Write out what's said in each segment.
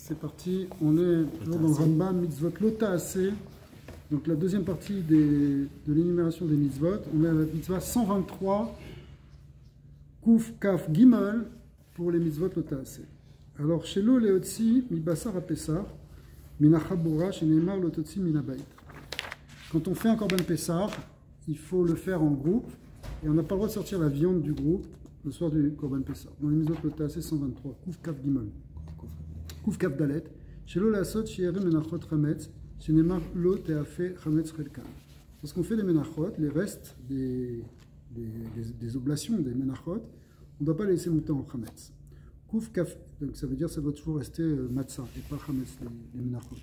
c'est parti. On est toujours dans le Rambam, mitzvot lota'aseh. Donc la deuxième partie de l'énumération des mitzvot. On est à la mitzvah 123, Kuf Kaf Gimel, pour les mitzvot lota'aseh. Alors, Shelo leotzi mi basar apesar, mina chabura, sheneimar lototzi mina bait. Quand on fait un korban pessar, il faut le faire en groupe, et on n'a pas le droit de sortir la viande du groupe le soir du korban pessar. Dans les mitzvot lota'aseh 123, Kuf Kaf Gimel. Kuf Kaf Dalet, Shelo leasot sheyerim menachot chametz, sheneimar lo teafe chametz chelkan. Lorsqu'on fait les menachot, les restes des oblations, des menachot, on ne doit pas les laisser monter en chametz. Kuf Kaf, donc ça veut dire que ça doit toujours rester matzah et pas chametz, les menachot.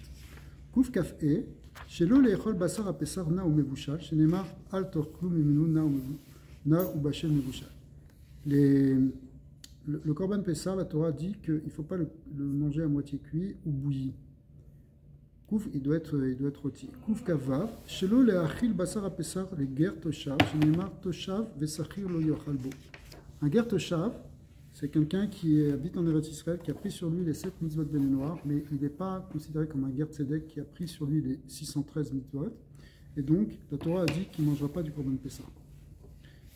Kuf Kaf E, Shelo leechol basar apesar na ou mevushal, sheneimar al torklu miminu na ou bashel mevushal. Le korban pessar, la Torah dit qu'il ne faut pas le manger à moitié cuit ou bouilli. Kouf, il doit être rôti. Kouf kavav, shelo leachil basar apesar le ger toshav, sheneimar toshav vesachir lo yochalbo. Un ger toshav, c'est quelqu'un qui habite en Eretz Israël, qui a pris sur lui les 7 mitzvot béné noirs, mais il n'est pas considéré comme un ger tzedek qui a pris sur lui les 613 mitzvot. Et donc, la Torah a dit qu'il ne mangera pas du korban pessar.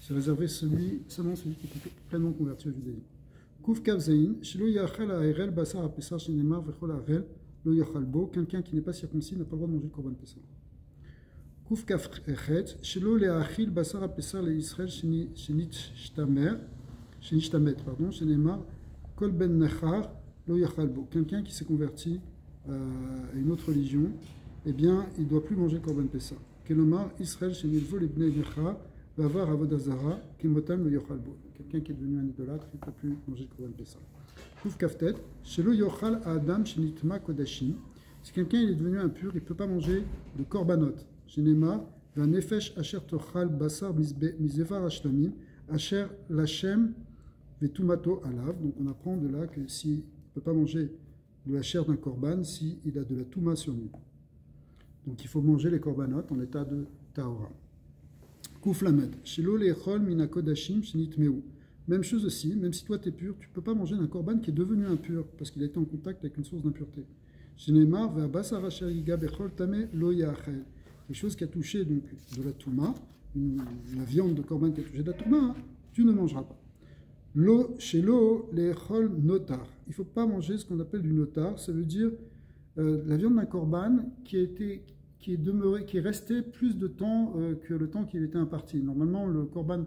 C'est réservé seulement celui qui est pleinement converti au judaïsme. Kouf kav zayin, shelo yachal ha'erel basar apesar sheneimar vechol ha'erel lo yachalbo. Quelqu'un qui n'est pas circoncis n'a pas le droit de manger le korban pessar. Kouf kaf echet, shelo leachil basar apesar le Israël shenishtamet, sheneimar kol ben nechar lo yachalbo. Quelqu'un qui s'est converti à une autre religion, eh bien, il ne doit plus manger le korban pessar. Kelomar Israël shenilvo le bnei nechar vavar avodazara kemotam lo yachalbo. Quelqu'un qui est devenu un idolâtre, il ne peut plus manger le korban pessar. Kouf kaftet, shelo yochal adam shenitma kodashim. Si quelqu'un est devenu impur, il ne peut pas manger de korbanot. Shenema va nefesh asher tochal basar mizevar ashtamim asher lachem vetumato alav. Donc on apprend de là que s'il ne peut pas manger de la chair d'un korban, s'il a de la touma sur lui. Donc il faut manger les korbanot en état de tahora. Kouf lamed, shelo lechol mina kodashim shenitmeu. Même chose aussi, même si toi tu es pur, tu ne peux pas manger d'un korban qui est devenu impur parce qu'il a été en contact avec une source d'impureté. Sheneimar ve'abasar asher yiga bechol tameh lo ya'achel. Quelque chose qui a touché donc de la touma, la viande de korban qui a touché de la touma, tu ne mangeras pas. Lo shelo leechol notar. Il ne faut pas manger ce qu'on appelle du notar, ça veut dire la viande d'un korban qui est resté plus de temps que le temps qui lui était imparti. Normalement, le korban,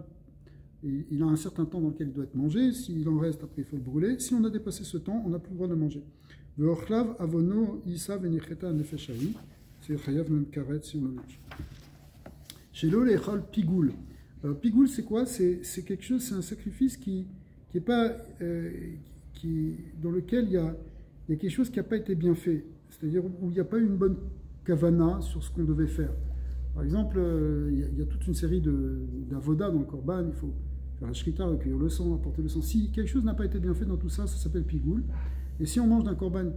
il a un certain temps dans lequel il doit être mangé. S'il en reste, après, il faut le brûler. Si on a dépassé ce temps, on n'a plus le droit de le manger. Ve'ochlav avono isa venicheta nefeshahi. C'est chayav même karet si on le mange. Shelo leechol pigoul. Alors, pigoul, c'est quoi? C'est quelque chose, c'est un sacrifice qui est pas, dans lequel il y a quelque chose qui n'a pas été bien fait. C'est-à-dire où il n'y a pas eu une bonne kavana sur ce qu'on devait faire. Par exemple, il y a toute une série d'avoda dans le korban. Il faut faire la shrita, recueillir le sang, apporter le sang. Si quelque chose n'a pas été bien fait dans tout ça, ça s'appelle pigoul. Et si on mange d'un korban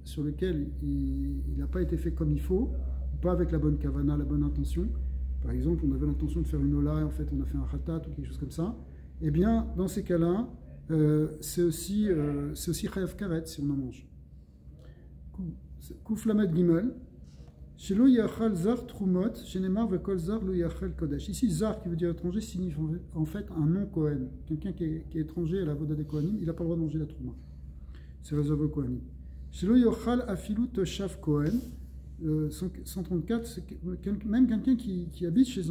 sur lequel il n'a pas été fait comme il faut, pas avec la bonne kavana, la bonne intention, par exemple, on avait l'intention de faire une ola et en fait on a fait un khatat ou quelque chose comme ça, eh bien, dans ces cas-là, c'est aussi chayav karet si on en mange. Kouf lamed gimel. Shelo yachal zar trumot, shenemar vekol zar lo yachal kodesh. Ici, zar qui veut dire étranger signifie en fait un non-Kohen. Quelqu'un qui est étranger à la voda des Kohanim, il n'a pas le droit de manger la trouma. C'est réservé aux Kohanim. Shelo yochal afilu toshav Kohen. 134, c'est même quelqu'un qui habite chez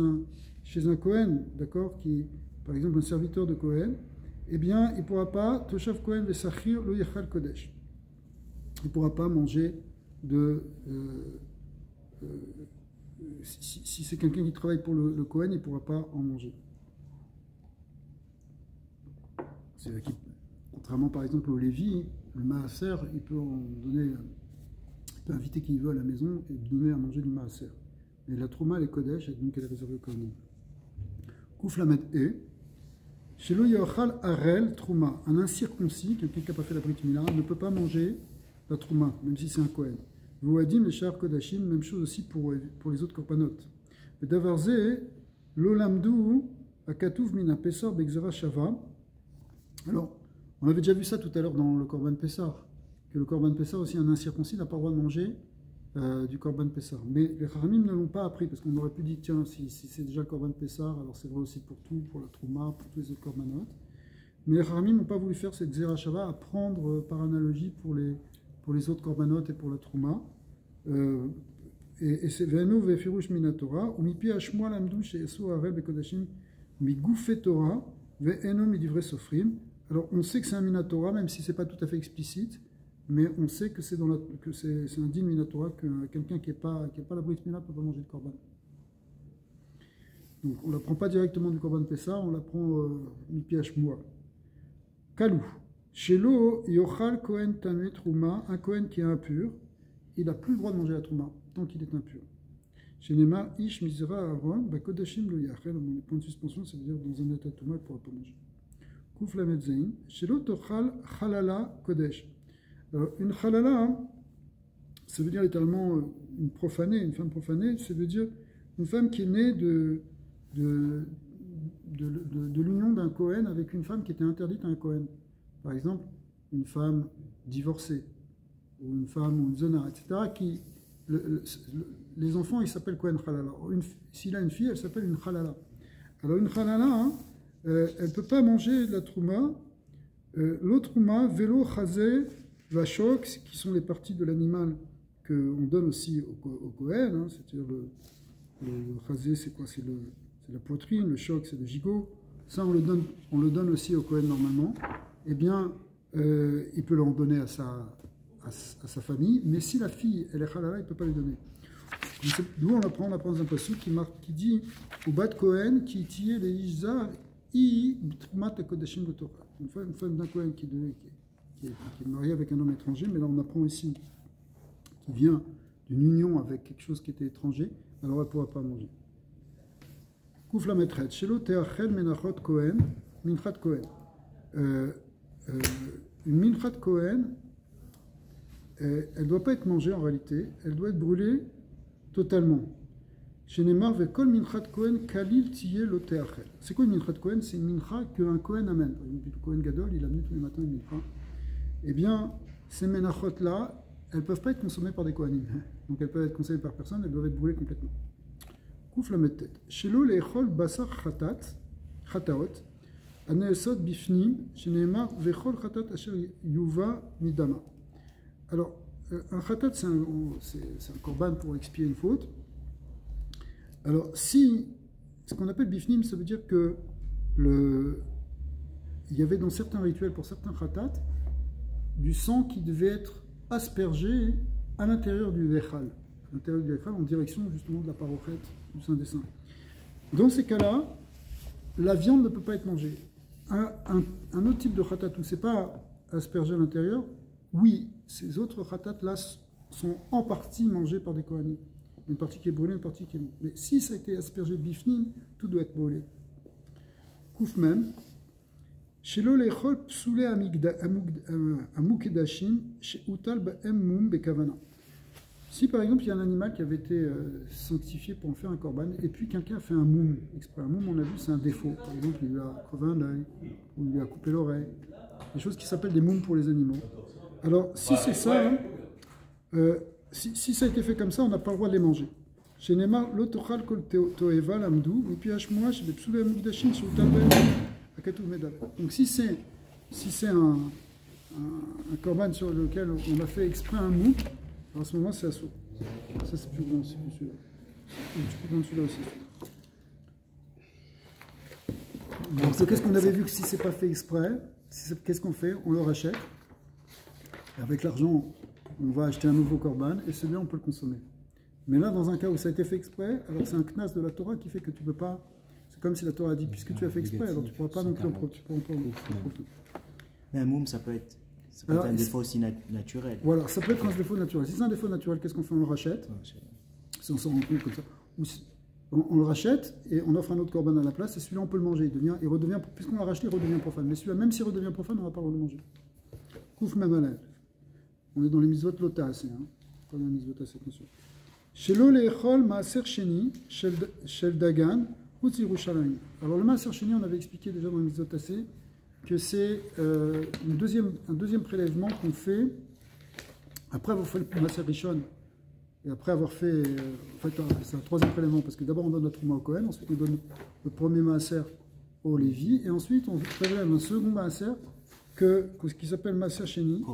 un Kohen, d'accord, qui par exemple un serviteur de Kohen, eh bien, il ne pourra pas, toshav Kohen vesachir lo yachal kodesh. Il ne pourra pas manger si c'est quelqu'un qui travaille pour le Kohen, il ne pourra pas en manger. Contrairement par exemple au Lévi, le maaser, il peut en donner, il peut inviter qui veut à la maison et donner à manger du maaser. Mais la trouma, elle est kodesh, et donc elle est réservée au Kohen. Kouf lamed e, shelo yochal arel trouma. Un incirconcis, quelqu'un qui n'a pas fait la brit mila, ne peut pas manger la trouma, même si c'est un Kohen. Voadim et Shar Kodashim, même chose aussi pour les autres korbanot. Et d'avarze, l'olamdu akatouv mina pesar begzera shava. Alors, on avait déjà vu ça tout à l'heure dans le korban pessar, que le Korban Pessah, aussi un incirconcis n'a pas le droit de manger du Korban Pessah. Mais les Chachamim ne l'ont pas appris, parce qu'on aurait pu dire, tiens, si c'est déjà le Korban Pessah, alors c'est vrai aussi pour tout, pour la Trouma, pour tous les autres Korbanot. Mais les Chachamim n'ont pas voulu faire cette Zera Shava à prendre par analogie pour les autres Korbanot et pour la Trouma. Et c'est Ve'enu ve'firush minatora, ou mipi hashmoa lamdu she'esu hare bekodashim mi goufe Torah, ve'enu mi divrei sofrim. Alors on sait que c'est un minatora, même si c'est pas tout à fait explicite, mais on sait que c'est un din minatora, que quelqu'un qui n'est pas la Brit Mila ne peut pas manger de Korban. Donc on ne l'apprend pas directement du Korban Pessah, on l'apprend mipi hashmoa. Kalou. Shelo yochal kohen tamé trouma, un kohen qui est impur, il n'a plus le droit de manger la trouma tant qu'il est impur. Chez Nema, Ish Mizra Aaron, Bakodashim le Yachel, le point de suspension, ça veut dire dans un état de trouma, il ne pourra pas manger. Kouf la Medzein, Shelo tochal chalala kodesh. Alors, une chalala, ça veut dire littéralement une profanée, une femme profanée, ça veut dire une femme qui est née de l'union d'un Kohen avec une femme qui était interdite à un Kohen. Par exemple, une femme divorcée, ou une femme ou une zona, etc. Les enfants, ils s'appellent Kohen Halala. S'il a une fille, elle s'appelle une Halala. Alors une Halala, elle ne peut pas manger de la trouma. L'autre trouma, vélo, chazé, vachok, qui sont les parties de l'animal qu'on donne aussi au Kohen. Hein, c'est-à-dire le chazé, c'est quoi? C'est la poitrine, le choc, c'est le gigot. Ça, on le donne aussi au Kohen normalement. Eh bien, il peut l'en donner à sa famille, mais si la fille, elle est halala, il ne peut pas lui donner. D'où on apprend dans un passage qui dit au bat Kohen, qui tient les Ishzar, une femme d'un Kohen qui est mariée avec un homme étranger, mais là on apprend ici qui vient d'une union avec quelque chose qui était étranger, alors elle ne pourra pas manger. Kouf la maîtresse, Shelo Teachel Menachot Kohen, Minchat Kohen. Une Minchat Kohen, elle ne doit pas être mangée en réalité, elle doit être brûlée totalement. Chez Neymar, Vekol Minchat Kohen, Kalil Tiye Lo Teachel. C'est quoi une Minchat Kohen? C'est une mincha qu'un Kohen amène. Par exemple, le Kohen Gadol, il amène tous les matins une mincha. Eh bien, ces menachot-là, elles ne peuvent pas être consommées par des Kohanim. Donc elles peuvent être consommées par personne, elles doivent être brûlées complètement. Kouf la met tête. Shelo Lechol Basar Chataot, Aneesot Bifnim, chez Neymar, Vechol Chatat Asher Yuva Midama. Alors, un khatat, c'est un korban pour expier une faute. Alors, si ce qu'on appelle bifnim, ça veut dire que il y avait dans certains rituels, pour certains khatat, du sang qui devait être aspergé à l'intérieur du vechal, en direction justement de la parochette du Saint des Saints. Dans ces cas-là, la viande ne peut pas être mangée. Un autre type de khatat où c'est pas aspergé à l'intérieur, oui, ces autres khatat-là sont en partie mangés par des kohanim. Une partie qui est brûlée, une partie qui est non. Mais si ça a été aspergé bifnim, tout doit être brûlé. Kouf même. Shelo lechol psoulé amukedashim sheutal ba'em mum bekavana. Si par exemple il y a un animal qui avait été sanctifié pour en faire un korban, et puis quelqu'un a fait un moum exprès. Un moum, on a vu, c'est un défaut. Par exemple, il lui a crevé un œil, ou il lui a coupé l'oreille. Des choses qui s'appellent des moums pour les animaux. Alors, si c'est ça, si ça a été fait comme ça, on n'a pas le droit de les manger. Chez Nema, l'otochal kol toeva lamdou, et puis hashmoa, chez les psoulé amukdashin, chez utalben, akatou medal. Donc, si c'est un korban sur lequel on a fait exprès un mou, à ce moment, c'est assaut. Ça, c'est plus grand, c'est plus celui-là. C'est plus grand celui-là aussi. Donc, qu'est-ce qu'on avait vu que si c'est pas fait exprès, qu'est-ce qu'on fait? On le rachète. Et avec l'argent, on va acheter un nouveau korban et celui-là, on peut le consommer. Mais là, dans un cas où ça a été fait exprès, alors c'est un knas de la Torah qui fait que tu ne peux pas. C'est comme si la Torah a dit, puisque tu as fait exprès, alors tu ne pourras pas non plus en profiter. Mais un moum, ça peut être un défaut aussi naturel. Voilà, ça peut être un défaut naturel. Si c'est un défaut naturel, qu'est-ce qu'on fait? On le rachète. Si on s'en rend compte comme ça. Ou on le rachète et on offre un autre korban à la place et celui-là, on peut le manger. Il redevient, puisqu'on l'a racheté, il redevient profane. Mais celui-là, même s'il redevient profane, on ne va pas le manger. Kouf même à l'air. On est dans les mitzvot lotas, hein. Pas dans les mitzvot assez, bien sûr. Shelo lechol maaser sheni shel dagan utz Yerushalayim. Alors le maaser sheni, on avait expliqué déjà dans les mitzvot assez que c'est un deuxième prélèvement qu'on fait Après avoir fait le Maaser Rishon, et après avoir fait, en fait, c'est un troisième prélèvement, parce que d'abord on donne notre Trouma au Kohen, ensuite on donne le premier Maaser au Lévi, et ensuite on prélève un second Maaser qui s'appelle Maaser Sheni.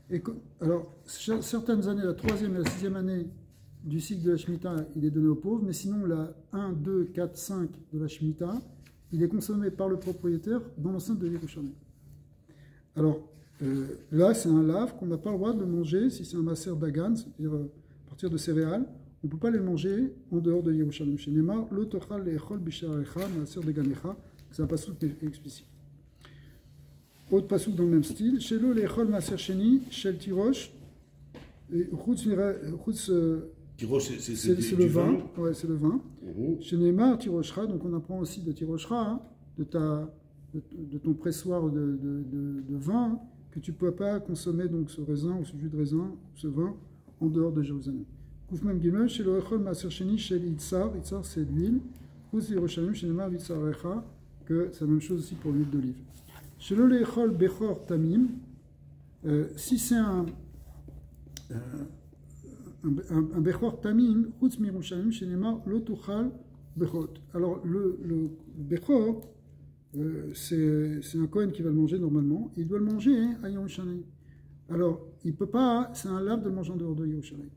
Et alors, certaines années, la troisième et la sixième année du cycle de la Shemitah, il est donné aux pauvres, mais sinon la 1, 2, 4, 5 de la Shemitah, il est consommé par le propriétaire dans l'enceinte de Yerushalayim. Alors, là, c'est un lave qu'on n'a pas le droit de manger si c'est un Maaser Dagan, c'est-à-dire à partir de céréales, on ne peut pas les manger en dehors de Yerushalayim. Chez Neymar, lo tochal le'echol b'sharecha, Maaser Daganecha, c'est un passouk explicite. Autre passouk dans le même style, chez lo le'echol Maaser Sheni, shel tirosh, Tirosh, c'est le vin. Ouais, c'est le vin. Chez Neymar, tiroshra, donc on apprend aussi de tiroshra, hein, de ton pressoir de vin, que tu ne peux pas consommer donc ce raisin ou ce jus de raisin, ce vin, en dehors de Jérusalem. Koufmem Gimel, chez le Echol Maaser Sheni, chez l'Itzar, Itzar c'est de l'huile, Kouz Yerushalayim, chez Neymar, Itzar Recha, que c'est la même chose aussi pour l'huile d'olive. Chez le Echol Bechor Tamim, si c'est un Bechor Tamim, Chutz Mirushalayim, chez Neymar, Lotuchal Bechot. Alors le Bechor, c'est un Kohen qui va le manger normalement, il doit le manger à Yerushalayim. Alors, il ne peut pas, c'est un lave de le manger en dehors de Yerushalayim.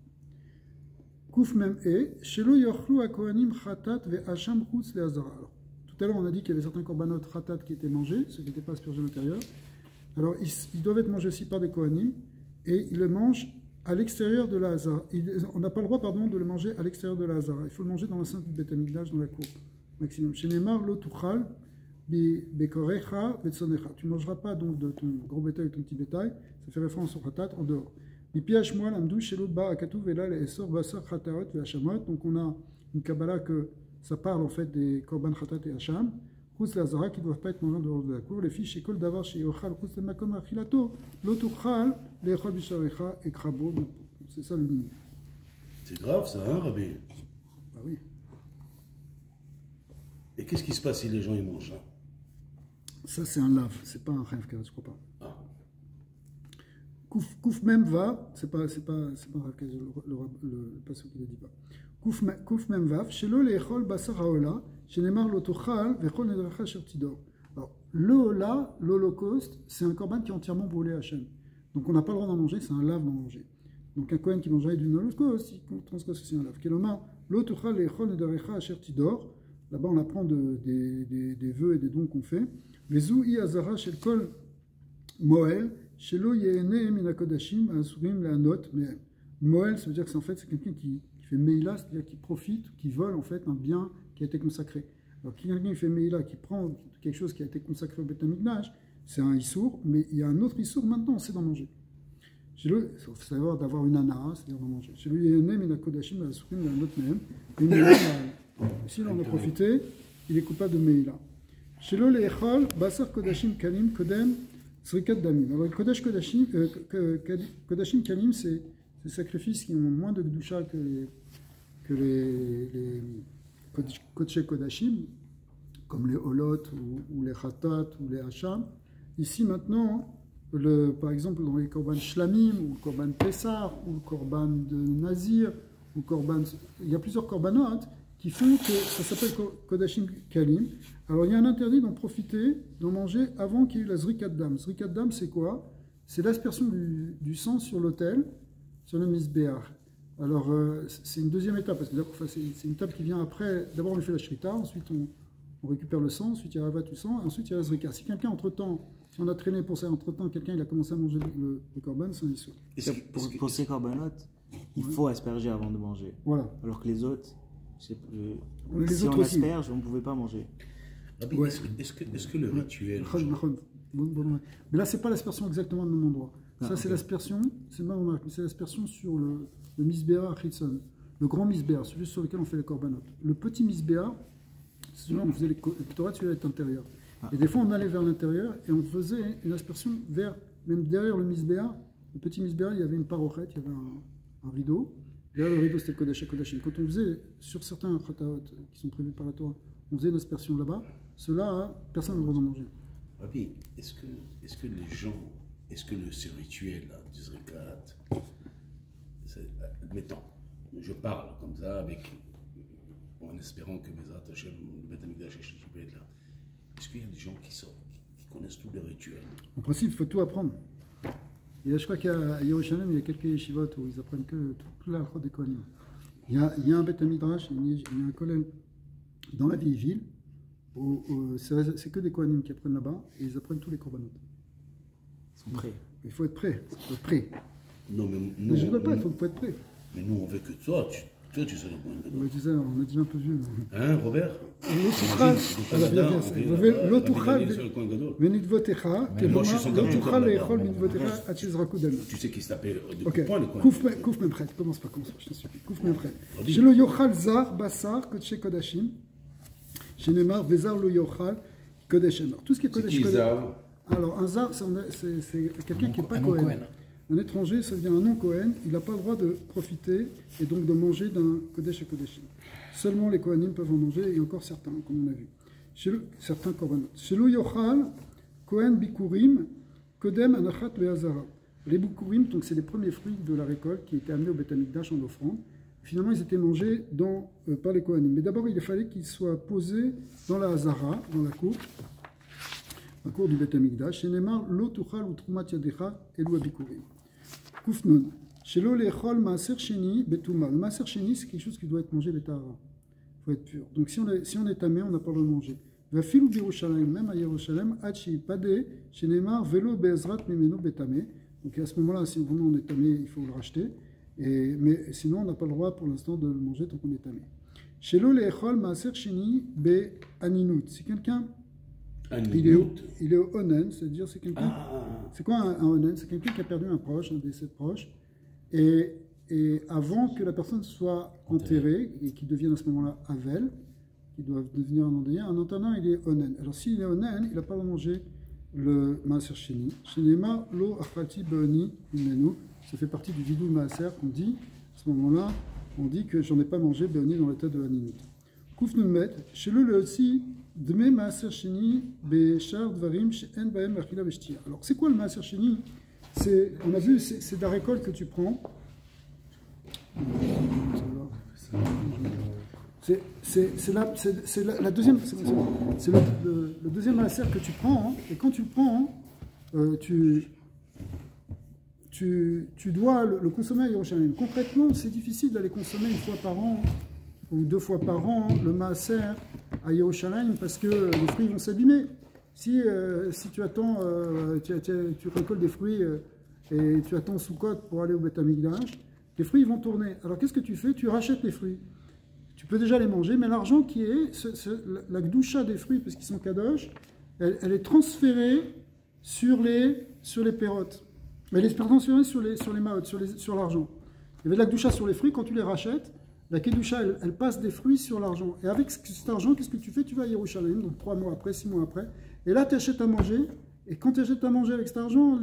Kouf mem shelo yochlu hakohanim chatat ve'asham chutz le'azara. Alors, tout à l'heure, on a dit qu'il y avait certains korbanot chatat qui étaient mangés, ceux qui n'étaient pas aspergés à l'intérieur. Alors, ils doivent être mangés aussi par des kohanim, et ils le mangent à l'extérieur de la Hazara. On n'a pas le droit, pardon, de le manger à l'extérieur de la Hazara. Il faut le manger dans l'enceinte du Beth Amikdash, dans la cour, maximum. Chez Neymar, lo tuchal bekorecha vetsonecha. Tu ne mangeras pas donc de ton gros bétail ou ton petit bétail, ça fait référence au khatat, en dehors. Mipiach moal amdou shelo ba akatuv velal esor basar khataot ve'ashamot. Donc on a une Kabbalah que ça parle en fait des korban khatat et hacham. Chutz l'azara qui ne doivent pas être mangés en dehors de la cour. Les filles chez kol davar chez yochal chutz le makom achilato lo tuchal le'echol bisharecha et krabo. C'est ça le minimum. C'est grave ça, hein, Rabbi? Bah oui. Et qu'est-ce qui se passe si les gens y mangent ça? Ça, c'est un lave, c'est pas un rêve, je crois pas. Ah. Kouf même va, c'est pas un rêve, le passage qui ne dit pas. Kouf même va, chez l'eau l'échol basar haola, chez Neymar l'otochal, vechol nedracha shertidor. Alors, l'Ola, l'Holocauste, c'est un korban qui est entièrement brûlé à Hachem. Donc on n'a pas le droit d'en manger, c'est un lave d'en manger. Donc un Kohen qui mangerait d'une Holocauste, il transgresse aussi un lave. Kelomar, l'otochal l'échol nedracha shertidor. Là-bas, on apprend des vœux et des dons qu'on fait. Vezou i azara shel kol moel, shelo yehene min hakodashim asurim le'anot. Mais moel, ça veut dire que c'est quelqu'un qui fait meila, c'est-à-dire qui profite, qui vole en fait un bien qui a été consacré. Alors quelqu'un qui fait meila, qui prend quelque chose qui a été consacré au Beth Amikdash, c'est un issour, mais il y a un autre issour maintenant, c'est d'en manger. Il faut savoir d'avoir une ana, c'est-à-dire d'en manger. Shelo yehene min hakodashim asurim le'anot mehem. Si l'on en a profité, il est coupable de meila. Shelo le'echol basar kodashim kalim kodem zrikat damim. Alors le kodash kodashim kalim, c'est des sacrifices qui ont moins de gdusha que les kodesh kodashim, comme les holot ou les khatat ou les hacham. Ici maintenant, par exemple dans les korban shlamim ou le korban pessar ou le korban de nazir ou korban, il y a plusieurs korbanot qui font que ça s'appelle Kodashim Kalim. Alors il y a un interdit d'en profiter, d'en manger avant qu'il y ait eu la Zrikat Dam. Zrikat Dam, c'est quoi? C'est l'aspersion du sang sur l'autel, sur le Misbéach. Alors c'est une deuxième étape, parce que c'est une étape qui vient après. D'abord on fait la Shrita, ensuite on récupère le sang, ensuite il y a Avat du sang, ensuite il y a la Zrika. Si quelqu'un entre-temps, si on a traîné pour ça, entre-temps quelqu'un il a commencé à manger le korban, c'est un issue. Pour ces corbanotes, il faut asperger avant de manger. Voilà. Alors que les autres... si on asperge, on ne pouvait pas manger. Rabbi, ouais. Est-ce que le rituel... Mais là, ce n'est pas l'aspersion exactement du même endroit. Ça, c'est l'aspersion, c'est l'aspersion sur le Misbéa Chitzon, le grand Misbéa, celui sur lequel on fait les korbanot. Le petit Misbéa, c'est celui-là on faisait les Torah, celui-là est intérieur. Et des fois, on allait vers l'intérieur et on faisait une aspersion même derrière le Misbéa. Le petit Misbéa, il y avait une parochette, il y avait un rideau. Derrière le rideau, c'était le Kodesh HaKodashim. Quand on faisait, sur certains khataot qui sont prévus par la Torah, on faisait une aspersion là-bas, ceux-là, personne n'a le droit d'en manger. Rabbi, est-ce que les gens, ce rituel-là, du Zrikat, admettons, je parle comme ça avec, en espérant que mes attachés, le Beth Amikdash peut être là. Est-ce qu'il y a des gens qui connaissent tous les rituels? En principe, il faut tout apprendre. Et là, je crois qu'à Yerushalayim, il y a quelques yeshivot où ils apprennent que tout l'alchot des Kohanim. Il y a un Beth Midrash, il y a un collège dans la vieille ville, où c'est que des Kohanim qui apprennent là-bas, et ils apprennent tous les korbanot. Ils sont prêts. Il faut être prêt. Il faut être prêt. Non, mais Mais nous, je ne veux pas, il faut être prêt. mais nous, on veut que toi, tu sais le point de vue. On a déjà un peu vu. Hein, Robert? לא תוכל ונדבותיך, לא תוכל לאכול מנדבותיך עד שיזרקו דמה. Tu sais qui s'appelle Ok, point le coin. קוף ממחת, commence pas, je te supplie, קוף ממחת. שלא יאכל זר בשר קודשי קודשים, שנאמר וזר לא יאכל קודש אמר. Tout ce qui est קודש קודש. Alors un zar, c'est quelqu'un qui n'est pas Kohen. Un étranger, ça devient un non-Kohen, il n'a pas le droit de profiter et donc de manger d'un Kodesh à Kodeshim. Seulement les Kohanim peuvent en manger, et encore certains, comme on a vu. Certains Korbanot. Shelo Yochal, Kohen Bikurim, Kodem Anachat Ve'azara. Les Bikurim, donc c'est les premiers fruits de la récolte qui étaient amenés au Beth Amikdash en offrande. Finalement, ils étaient mangés par les Kohanim. Mais d'abord, il fallait qu'ils soient posés dans la Hazara, dans la cour du Beth Amikdash. Shenemar Lo Tuchal Utrumat Yadecha Elu Abikurim. Koufnoun. Shelo lechol maaser sheni betuma. Le maaser sheni, c'est quelque chose qui doit être mangé betara. Il faut être pur. Donc si on est tamé, on n'a pas le droit de manger. Va filou birushalayim, même à Yerushalayim, hachi pade, shenemar velo be'ezrat mimeno betame. Donc à ce moment-là, si vraiment on est tamé, il faut le racheter. Mais sinon, on n'a pas le droit pour l'instant de le manger tant qu'on est tamé. Shelo lechol maaser sheni be'aninut. Si quelqu'un il est au onen, c'est-à-dire c'est quelqu'un. C'est quoi un onen? C'est quelqu'un qui a perdu un proche, un décès de proche, et avant que la personne soit enterrée et qu'il devienne à ce moment-là avel, qui doit devenir un endeuillé, en entendant il est onen. Alors s'il est onen, il n'a pas à manger le maaser sheni. Shenema lo achalti beoni imenu. Ça fait partie du vidou maaser qu'on dit. À ce moment-là, on dit que j'en ai pas mangé beoni dans l'état de aninut. Kouf numet, chez le aussi. Dme maaser sheni bechar dvarim she'en bahem achila veshtia. Alors c'est quoi le maaser sheni? On a vu, c'est de la récolte que tu prends. C'est la deuxième. C'est le deuxième maaser que tu prends. Hein, et quand tu le prends, tu dois le consommer à Yerushalayim. Concrètement, c'est difficile d'aller consommer une fois par an ou 2 fois par an le maaser à Yerushalayim parce que les fruits vont s'abîmer. Si tu attends, tu récoltes des fruits et tu attends Sukkot pour aller au Beth Amikdash, les fruits vont tourner. Alors qu'est-ce que tu fais? Tu rachètes les fruits. Tu peux déjà les manger, mais l'argent qui est, la gdoucha des fruits, parce qu'ils sont kadosh, elle est transférée sur les pérotes. Elle est transférée sur les maot, sur l'argent. Il y avait de la gdoucha sur les fruits, quand tu les rachètes, la kedusha, elle passe des fruits sur l'argent. Et avec cet argent, qu'est-ce que tu fais? Tu vas à Yerushalayim, donc 3 mois après, 6 mois après. Et là, tu achètes à manger. Et quand tu achètes à manger avec cet argent,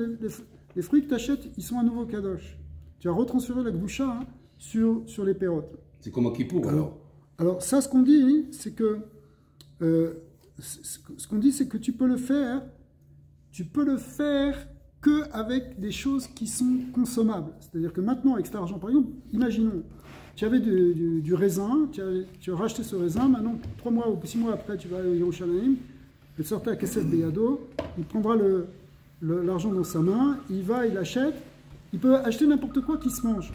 les fruits que tu achètes, ils sont à nouveau kadosh. Tu as retransféré la kedusha sur les pérotes. C'est comme un kippour, alors. Alors ça, ce qu'on dit, c'est que tu peux le faire que avec des choses qui sont consommables. C'est-à-dire que maintenant, avec cet argent, par exemple, imaginons, tu avais du raisin, tu as racheté ce raisin, maintenant 3 mois ou 6 mois après, tu vas à Yerushalayim, tu sortais à Kesef Beyado, il prendra l'argent dans sa main, il achète, il peut acheter n'importe quoi qui se mange.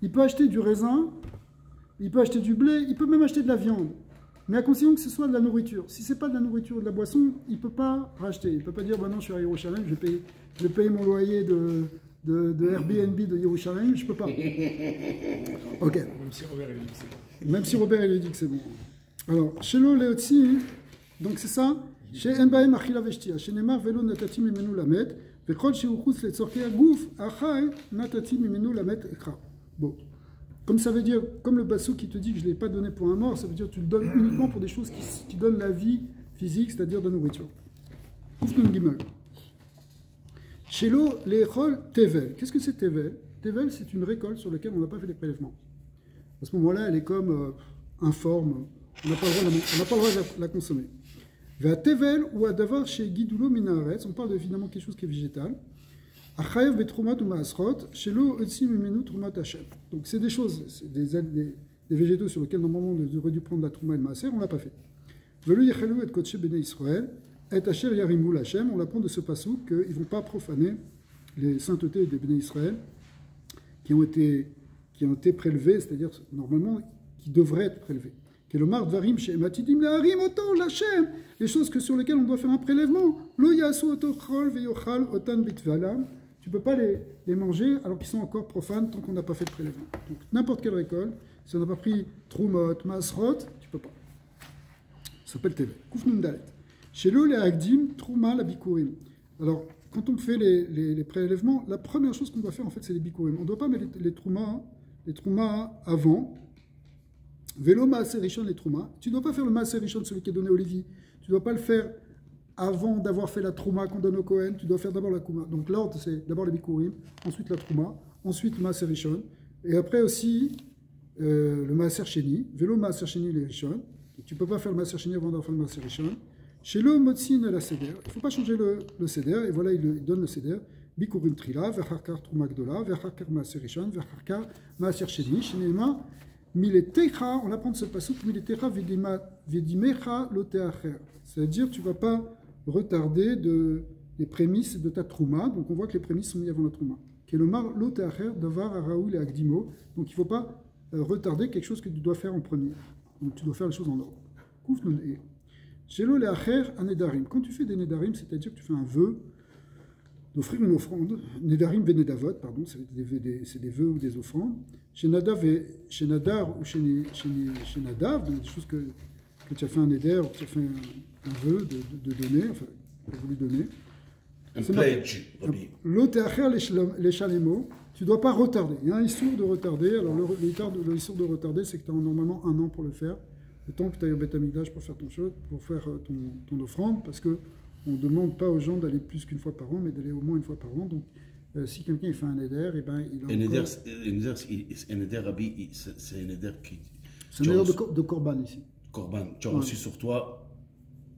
Il peut acheter du raisin, il peut acheter du blé, il peut même acheter de la viande. Mais à condition que ce soit de la nourriture. Si ce n'est pas de la nourriture ou de la boisson, il ne peut pas racheter. Il ne peut pas dire, bah non, je suis à Yerushalayim, je vais payer mon loyer de Airbnb de Yerushalayim, je ne peux pas. Ok. Même si Robert lui dit que c'est bon. Alors, chez l'eau, Léotsi, donc c'est ça. Chez Enbaem Achila Veshtia, chez Nemar Velo Natati Mimenu Lamet, Vechol chez Uchus Letzorkea Gouf, Achai Natati Mimenu Lamet Ekra. Bon. Comme ça veut dire, comme le bassou qui te dit que je ne l'ai pas donné pour un mort, ça veut dire que tu le donnes uniquement pour des choses qui donnent la vie physique, c'est-à-dire de la nourriture. Shelo lechol tevel. Qu'est-ce que c'est tevel? Tevel, c'est une récolte sur laquelle on n'a pas fait les prélèvements. À ce moment-là, elle est comme informe. On n'a pas le droit de la consommer. Va tevel ou à davar chez Gidulo Minaretz, on parle évidemment de quelque chose qui est végétal. Achayev betrumat ou maasrot, shelo otsi mimenu trumat Hashem. Donc c'est des choses, c'est des végétaux sur lesquels normalement on aurait dû prendre la trouma et le maaser, on ne l'a pas fait. Velu yechelou et kodesh bnei Israël, et asher yarimul Hashem, on apprend de ce passouk qu'ils ne vont pas profaner les saintetés des bnei Israël qui ont été prélevés, c'est-à-dire normalement qui devraient être prélevés. Kelomar dvarim she'ematidim le'arim oto l'Hashem, les choses sur lesquelles on doit faire un prélèvement. Lo yasu oto chol ve'yochal otan bitvalam. Tu ne peux pas les manger alors qu'ils sont encore profanes tant qu'on n'a pas fait de prélèvement. Donc n'importe quelle récolte, si on n'a pas pris trumot, masrot, tu ne peux pas. Ça s'appelle teve. Kufnun dalet. Shelo le'agdim truma la bikurim. Alors quand on fait les prélèvements, la première chose qu'on doit faire en fait c'est les bikurim. On ne doit pas mettre les trumas avant. Vélo maaser rishon les trumas. Tu ne dois pas faire le maaser rishon, celui qui est donné au Lévi. Tu ne dois pas le faire avant d'avoir fait la trouma qu'on donne au Kohen. Tu dois faire d'abord la kouma. Donc l'ordre c'est d'abord les bikurim, ensuite la trouma, ensuite le maaser rishon, et après aussi le maaser sheni. Vélo maaser sheni les rishon. Tu ne peux pas faire le maaser sheni avant d'avoir fait le maaser rishon. Chez le motzin et la seder, il ne faut pas changer le seder, et voilà, il donne le seder. Bikurim trila, verharkar trouma gdola, verharkar maaser rishon, verharkar maaser sheni, shenema. Miletecha, on apprend de ce passouk, miletecha vedimecha loteacher. C'est-à-dire, tu ne vas pas retarder les prémices de ta trouma. Donc, on voit que les prémices sont mises avant la trouma. Kelomar loteacher davar araoul et agdimo. Donc, il ne faut pas retarder quelque chose que tu dois faire en premier. Donc, tu dois faire les choses en ordre. Kouf nun e. Shelo leacher anedarim. Quand tu fais des nedarim, c'est-à-dire que tu fais un vœu d'offrir une offrande, nedarim venedavot, pardon, c'est des vœux ou des offrandes. Chez Nadar ou chez Nadav, donc des choses que tu as fait un neder, ou que tu as fait un vœu de donner, enfin, que tu as voulu donner. Un pledge, Rabbi. L'otéacher les chalemo, tu ne dois pas retarder. Il y a un issour de retarder. Alors le issour de retarder, c'est que tu as normalement un an pour le faire. Le temps que tu ailles au Beth Amikdash pour faire ton offrande, parce qu'on ne demande pas aux gens d'aller plus qu'une fois par an, mais d'aller au moins une fois par an. Donc, si quelqu'un fait un éder, eh ben, il a un éder, Rabbi, c'est un éder qui... C'est un éder de Korban ici. Korban, tu as reçu sur toi...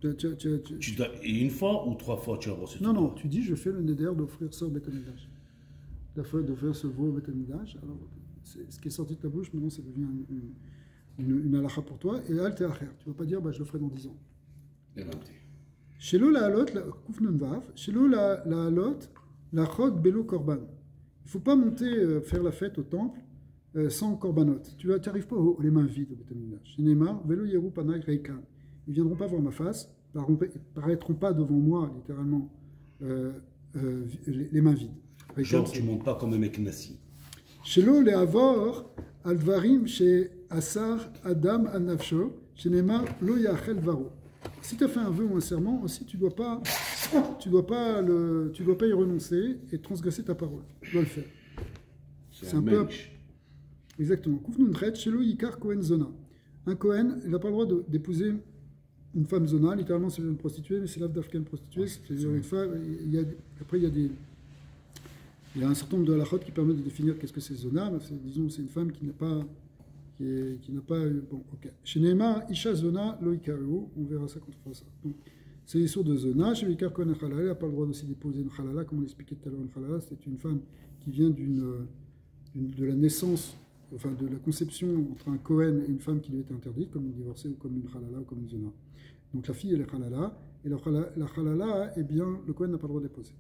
Tu dois, une fois ou 3 fois tu as reçu sur toi? Non, tu dis, je fais le néder d'offrir ça au Beth Amikdash. D'offrir ce veau au Beth Amikdash. Alors, ce qui est sorti de ta bouche, maintenant, ça devient une halakha pour toi. Et al te'acher. Tu ne vas pas dire, je le ferai dans 10 ans. Shelo la halot, kuf nun vav. Shelo la halot, la chod belo korban. Il ne faut pas monter faire la fête au temple sans korbanot. Tu n'arrives pas les mains vides au Beth Amikdash. Shinemar, velo yeru panay reikan. Ils ne viendront pas voir ma face, ils ne paraîtront pas devant moi, littéralement, les mains vides. Genre, tu ne montes pas comme un mec nassi. Shelo le avor alvarim chez Asar Adam Anafsho, chez Nema lo yachel varo. Si tu as fait un vœu ou un serment, aussi tu ne dois pas y renoncer et transgresser ta parole. Tu dois le faire. C'est un peu. Exactement. Kufnun tret, Shelo yikar Kohen Zona. Un Kohen, il n'a pas le droit d'épouser une femme zona, littéralement c'est une prostituée, mais c'est l'avdafka une prostituée, c'est-à-dire une femme. Après il y a un certain nombre de halachot qui permettent de définir qu'est-ce que c'est zona. Disons c'est une femme qui n'a pas bon, ok. Chez Neema, Isha zona loïkareo, on verra ça quand on fera ça. Donc c'est les sourds de zona. Chez l'ikar kohen halala, il n'a pas le droit aussi d'épouser une halala, comme on l'expliquait tout à l'heure. Une halala, c'est une femme qui vient de la naissance, enfin de la conception entre un Kohen et une femme qui lui était interdite, comme une divorcée ou comme une halala ou comme une zona. Donc la fille elle est halala, et la halala, eh bien, le Kohen n'a pas le droit d'épouser.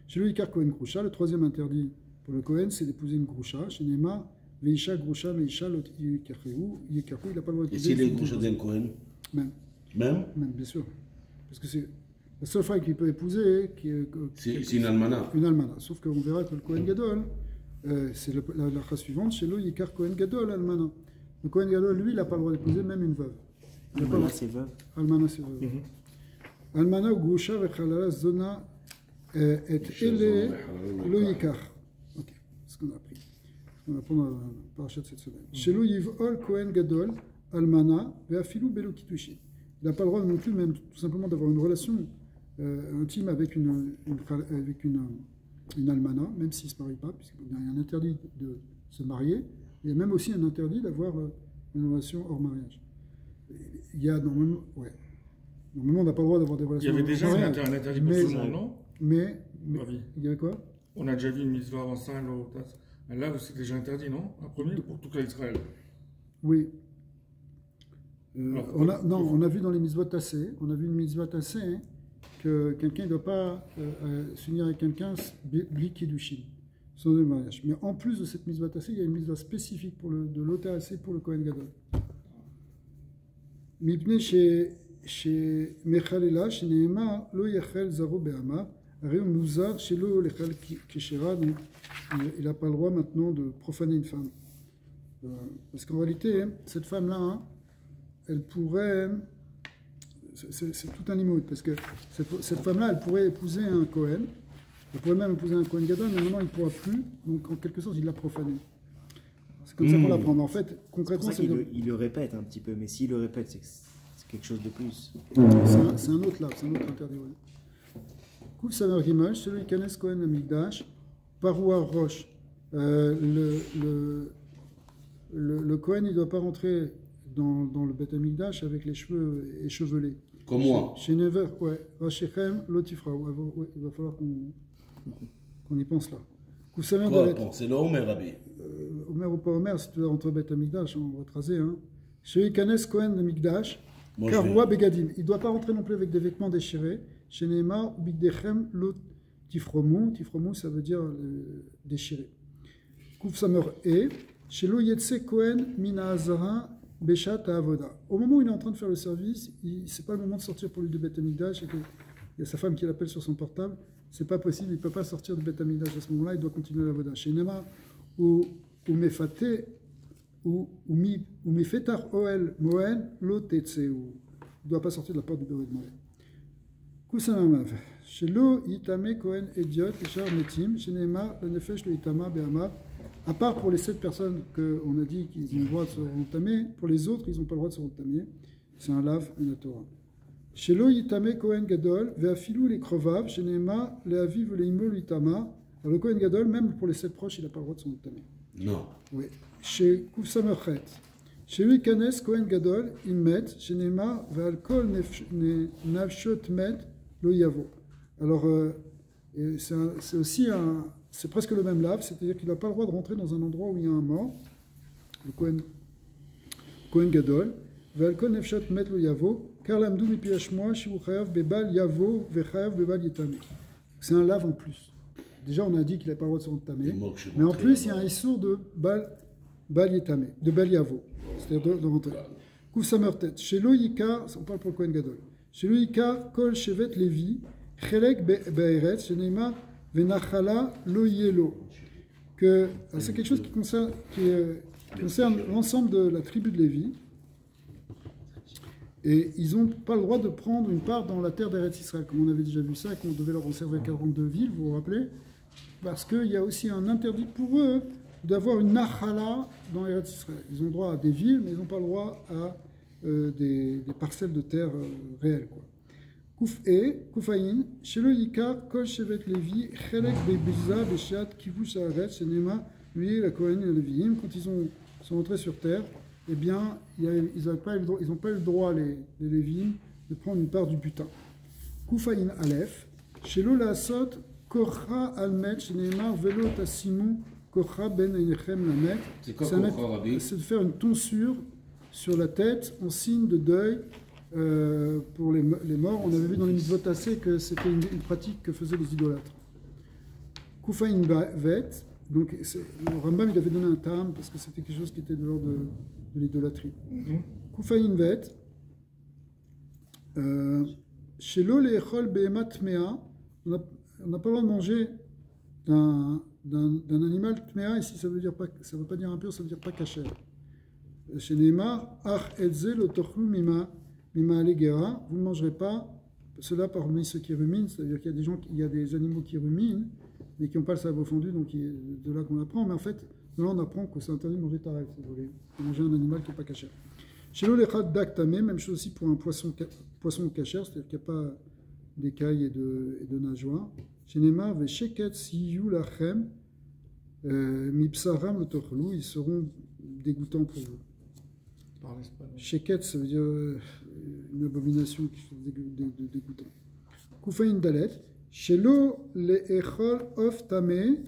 Chez le Ikar Kohen Grusha, le troisième interdit pour le Kohen, c'est d'épouser une Grusha. Chez Nema, Veisha Grusha, Meisha, Lot Yikahu, il n'a pas le droit d'épouser. Et s'il est Grusha d'un Kohen? Même, bien sûr. Parce que c'est la seule femme qu'il peut épouser, c'est une almana. Une almana. Sauf qu'on verra que le Kohen Gadol, c'est la phrase suivante, chez lui, Yikar Kohen Gadol, almana. Le Kohen Gadol, lui, il n'a pas le droit d'épouser même une veuve. Almana, c'est veuve. Almana, c'est veuve. Almana ou Grusha, Vechalala, Zona, et Ele, Lo Yikar. Ok, c'est ce qu'on a appris. On va prendre la parachat de cette semaine. Chez lui, Yivol Kohen Gadol, almana, Veafilu Belo Kitushi. Il n'a pas le droit non plus, même tout simplement, d'avoir une relation intime avec une almana, même s'il ne se marie pas, puisqu'il y a un interdit de se marier, il y a même aussi un interdit d'avoir une relation hors mariage. Il y a normalement, on n'a pas le droit d'avoir des relations hors mariage. Il y avait déjà un interdit pour tout le monde, non? Mais il y avait quoi? On a déjà vu une mitzvah en sein, là, c'est déjà interdit, non? Un premier pour tout Israël. Oui. Alors, on a vu dans les mitzvot tassés, on a vu une mitzvah tassée, hein, que quelqu'un ne doit pas s'unir avec quelqu'un bli kiddushin, sans le mariage. Mais en plus de cette mitzvah tassée, il y a une mitzvah spécifique de l'OTAC pour le Kohen Gadol. Mipne chez Mechalela, chez Nehema, lo yachel zaro be'ama, Arium Muzar, chez lo lechel keshera, donc il n'a pas le droit maintenant de profaner une femme. Parce qu'en réalité, cette femme-là, hein, elle pourrait. C'est tout un limite, parce que cette femme-là, elle pourrait épouser un Kohen, elle pourrait même épouser un Kohen Gadol, mais maintenant il ne pourra plus, donc en quelque sorte, il l'a profané. C'est comme ça qu'on l'apprend. En fait, concrètement, c'est pour ça qu'il le répète un petit peu, mais s'il le répète, c'est quelque chose de plus. C'est un autre là, c'est un autre interdit. Kouf Samer Gimel, celui qui connaît Kohen Amigdash, Paroua Roche. Le Kohen, il ne doit pas rentrer dans le Beth Amigdash avec les cheveux échevelés. Comme moi. Chez Never, ouais. Rachechem, Lotifra. Il va falloir qu'on y pense là. Kouf Samer c'est le Omer, Rabbi. Omer ou pas Omer, si tu dois rentrer au Beth Amigdash, on va te raser. Hein. Celui qui connaît Kohen Amigdash, Karoua Begadim. Il ne doit pas rentrer non plus avec des vêtements déchirés. Chez Neymar, Bigdechem, Lotifromou. Tifromou, ça veut dire déchiré. Kouf Samer et. Chez Lo Yetse Kohen Mina Azara Beshat Avoda. Au moment où il est en train de faire le service, ce n'est pas le moment de sortir pour lui du Beth Amikdash. Il y a sa femme qui l'appelle sur son portable. Ce n'est pas possible, il ne peut pas sortir du Beth Amikdash à ce moment-là, il doit continuer l'Avoda. Chez Nema, ou Mefate, ou Mefetar Oel Moen, Lo Tetse. Il ne doit pas sortir de la porte du Beth Moen. Koussanamav. Chez Lo Yitame Kohen Ediot, Richard Metim. Chez Nema, le Nefesh le Yitama Be'amav. À part pour les 7 personnes qu'on a dit qu'ils ont le droit de se entamer, pour les autres, ils n'ont pas le droit de se entamer. C'est un lave, une Torah. Chez Lo Yitame Kohen Gadol, Ve'afilou les Krovav, chez Nehema, le Aviv le Imo l'Itama. Alors le Kohen Gadol, même pour les 7 proches, il n'a pas le droit de se entamer. Non. Oui. Chez Koufsamerchet, chez lui Kanes Kohen Gadol, Immet, chez Nehema, Ve'alkol Navshot Met, Lo Yavo. Alors, c'est aussi un. C'est presque le même lave, c'est-à-dire qu'il n'a pas le droit de rentrer dans un endroit où il y a un mort, le Kohen Gadol, Ve'alkol nefshat met lo yavo, car l'amdou mipi hashmoa, shivu chayav bebal yavo, vechayav bebal yitame. C'est un lave en plus. Déjà, on a dit qu'il n'a pas le droit de se entamer, mais en plus, il y a un issour de bal yitame, de bal yavo, c'est-à-dire de rentrer. Kouf samertet, chez Loïka, on parle pour le Kohen Gadol, chez Loïka, kol shevet levi, chelek be'eret, chez Neymar, Venachala lo yelo, que c'est quelque chose qui concerne l'ensemble de la tribu de Lévi, et ils n'ont pas le droit de prendre une part dans la terre d'Eretz Israël, comme on avait déjà vu ça, qu'on devait leur conserver 42 villes, vous vous rappelez, parce qu'il y a aussi un interdit pour eux d'avoir une nachala dans Eretz Israël. Ils ont le droit à des villes, mais ils n'ont pas le droit à des parcelles de terre réelles, quoi. Koufaïn, chez le Yika, Kol Shevet Levi, Chelek Bebiza, Beshat, Kivush Haaretz, Shenema, lui, la Kohen et le Leviim, quand ils sont entrés sur terre, eh bien, ils n'ont pas eu le droit, les Léviim, de prendre une part du butin. Koufaïn Aleph, chez le Lasot, Korcha Almet, Shenema, Velo Tassimu, Korcha Ben Einechem Lamet. C'est quoi Korcha, Rabbi? C'est de faire une tonsure sur la tête en signe de deuil. Pour les morts, on avait vu dans les mitzvot tassés que c'était une pratique que faisaient les idolâtres. Koufaïn Vet, donc le Rambam il avait donné un terme parce que c'était quelque chose qui était de l'ordre de l'idolâtrie. Koufaïn Vet, chez l'eau les echol behemat mea, on n'a pas le droit de manger d'un animal tmea, ici ça veut pas dire impur, ça veut dire pas kasher. Chez Neymar, ach etze lo tochlu mima. Vous ne mangerez pas cela parmi ceux qui ruminent, c'est-à-dire qu'il y a des animaux qui ruminent, mais qui n'ont pas le cerveau fondu, donc de là qu'on apprend. Mais en fait, de là on apprend que c'est interdit de manger taref, si vous voulez, manger un animal qui n'est pas cachère. Chez l'olechad daktamé, même chose aussi pour un poisson cachère, c'est-à-dire qu'il n'y a pas d'écailles et de nageoires. Chez Neymar, vesheket siyu lachem mipsaram le tochlou, ils seront dégoûtants pour vous. Sheket, ça veut dire une abomination qui fait dégoûtant. Koufaïn dalet, Shelo le echol of tameh.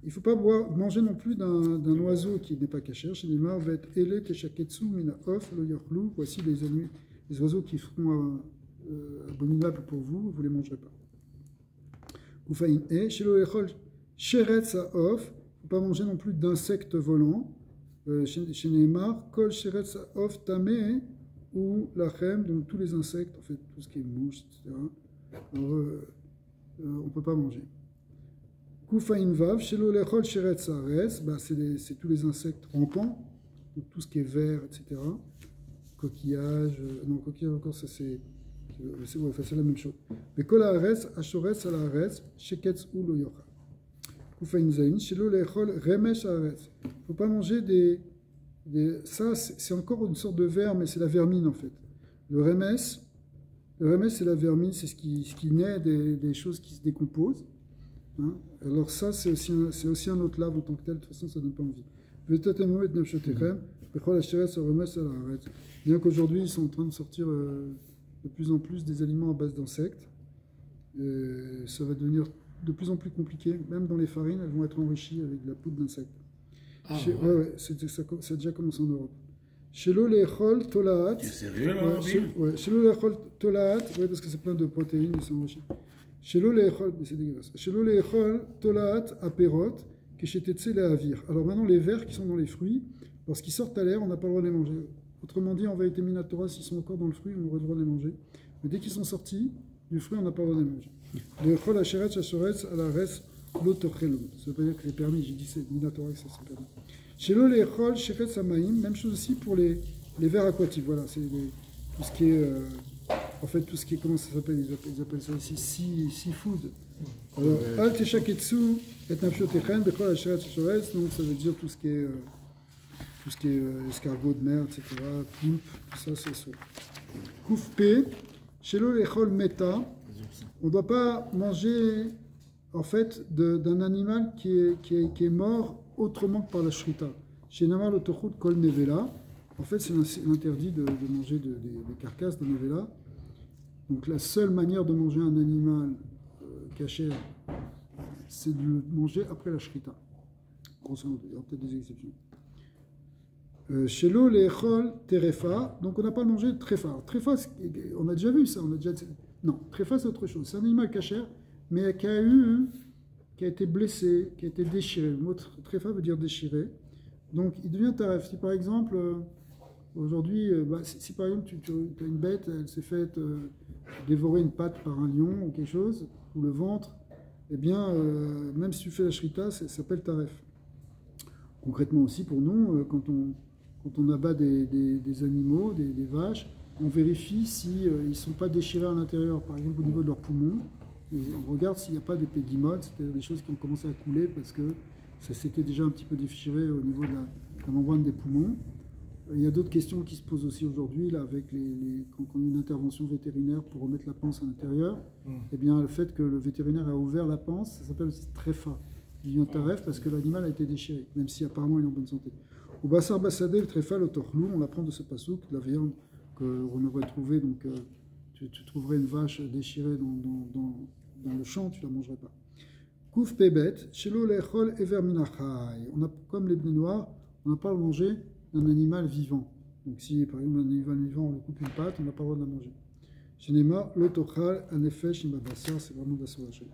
Il ne faut pas manger non plus d'un oiseau qui n'est pas caché. Chez les marts, vet ele keshaketsu mina of lo yochlu. Voici les oiseaux qui seront abominables pour vous, vous ne les mangerez pas. Koufaïn e, shelo echol sheretz haof. Il ne faut pas manger non plus d'insectes volants. Chez les marts, kol sheretz haof tameh ou lachem, donc tous les insectes, en fait, tout ce qui est mouche, etc. Alors, on ne peut pas manger. Koufaïn vav, shelo lechol sheretz haaretz, c'est tous les insectes rampants, donc tout ce qui est vert, etc. Coquillages, non, coquillages encore, ça c'est la même chose. Mais kol haaretz, ashoretz al haaretz, sheketz ou lo yochal. Koufaïn zayin, shelo lechol remesh haaretz. Il ne faut pas manger ça, c'est encore une sorte de ver, mais c'est la vermine en fait. Le remes, c'est la vermine, c'est ce qui naît des choses qui se décomposent. Hein? Alors ça, c'est aussi un autre lave en tant que tel, de toute façon, ça ne donne pas envie. Bien qu'aujourd'hui, ils sont en train de sortir de plus en plus des aliments à base d'insectes. Ça va devenir de plus en plus compliqué. Même dans les farines, elles vont être enrichies avec de la poudre d'insectes. Ça a déjà commencé en Europe. Shelo lechol tolaat. Tu es sérieux là, Shelo lechol tolaat, parce que c'est plein de protéines, ils sont enrichis. Shelo lechol, mais c'est dégueulasse. Shelo lechol tolaat aperot, keshetetse lehavir. Alors maintenant, les vers qui sont dans les fruits, lorsqu'ils sortent à l'air, on n'a pas le droit de les manger. Autrement dit, en vérité, Minatora, s'ils sont encore dans le fruit, on aurait le droit de les manger. Mais dès qu'ils sont sortis du fruit, on n'a pas le droit de les manger. Lechol asheretz ashoretz alares l'autochelo. Ça veut pas dire que c'est permis, j'ai dit c'est Minatora que ça c'est permis. Shelo lechol sheretz amaim, même chose aussi pour les vers aquatiques. Voilà, c'est tout ce qui est. En fait, tout ce qui est, comment ça s'appelle, ils appellent ça ici, seafood. Alors, al teshaketsu et nafshotechen bechol asheretz ashoretz, donc ça veut dire tout ce qui est escargot de mer, etc., poulpe, tout ça, c'est ça. Koufpe, shelo lechol meta, on ne doit pas manger, en fait, d'un animal qui est mort autrement que par la shrita. Chez Namar l'otochut kol nevela, en fait, c'est l'interdit de manger des carcasses de nevela. Donc la seule manière de manger un animal caché, c'est de le manger après la shrita. Grosso modo, il y aura peut-être des exceptions. Shelo lechol terefa, donc on n'a pas mangé de trefa. Trefa, on a déjà vu ça, non, trefa c'est autre chose. C'est un animal cachère, mais qui a été blessé, qui a été déchiré. Le mot trefa veut dire déchiré. Donc il devient taref. Si par exemple, aujourd'hui, si par exemple tu as une bête, elle s'est faite dévorer une patte par un lion ou quelque chose, ou le ventre, eh bien, même si tu fais la shrita, ça s'appelle taref. Concrètement aussi, pour nous, quand on abat des animaux, des vaches, on vérifie s'ils ne sont pas déchirés à l'intérieur, par exemple au niveau de leurs poumons. Et on regarde s'il n'y a pas des pédimotes, c'est-à-dire des choses qui ont commencé à couler parce que ça s'était déjà un petit peu déchiré au niveau de la membrane des poumons. Il y a d'autres questions qui se posent aussi aujourd'hui, là, avec quand on a une intervention vétérinaire pour remettre la panse à l'intérieur. Eh bien, le fait que le vétérinaire a ouvert la panse, ça s'appelle aussi trefa. Il vient taref parce que l'animal a été déchiré, même si apparemment il est en bonne santé. Au Bassar Bassadé, le trefa, le torlou, on apprend de ce passouk, de la viande qu'on aurait trouvée. Donc, tu trouverais une vache déchirée dans le champ, tu ne la mangerais pas. Kouf pebet, shelo lechol ever minachai. On a, comme les bnei noirs, on n'a pas à manger d'un animal vivant. Donc, si par exemple un animal vivant, on lui coupe une patte, on n'a pas le droit de la manger. Shenema, l'otochal, anefesh, imabasar, c'est vraiment d'assourachet.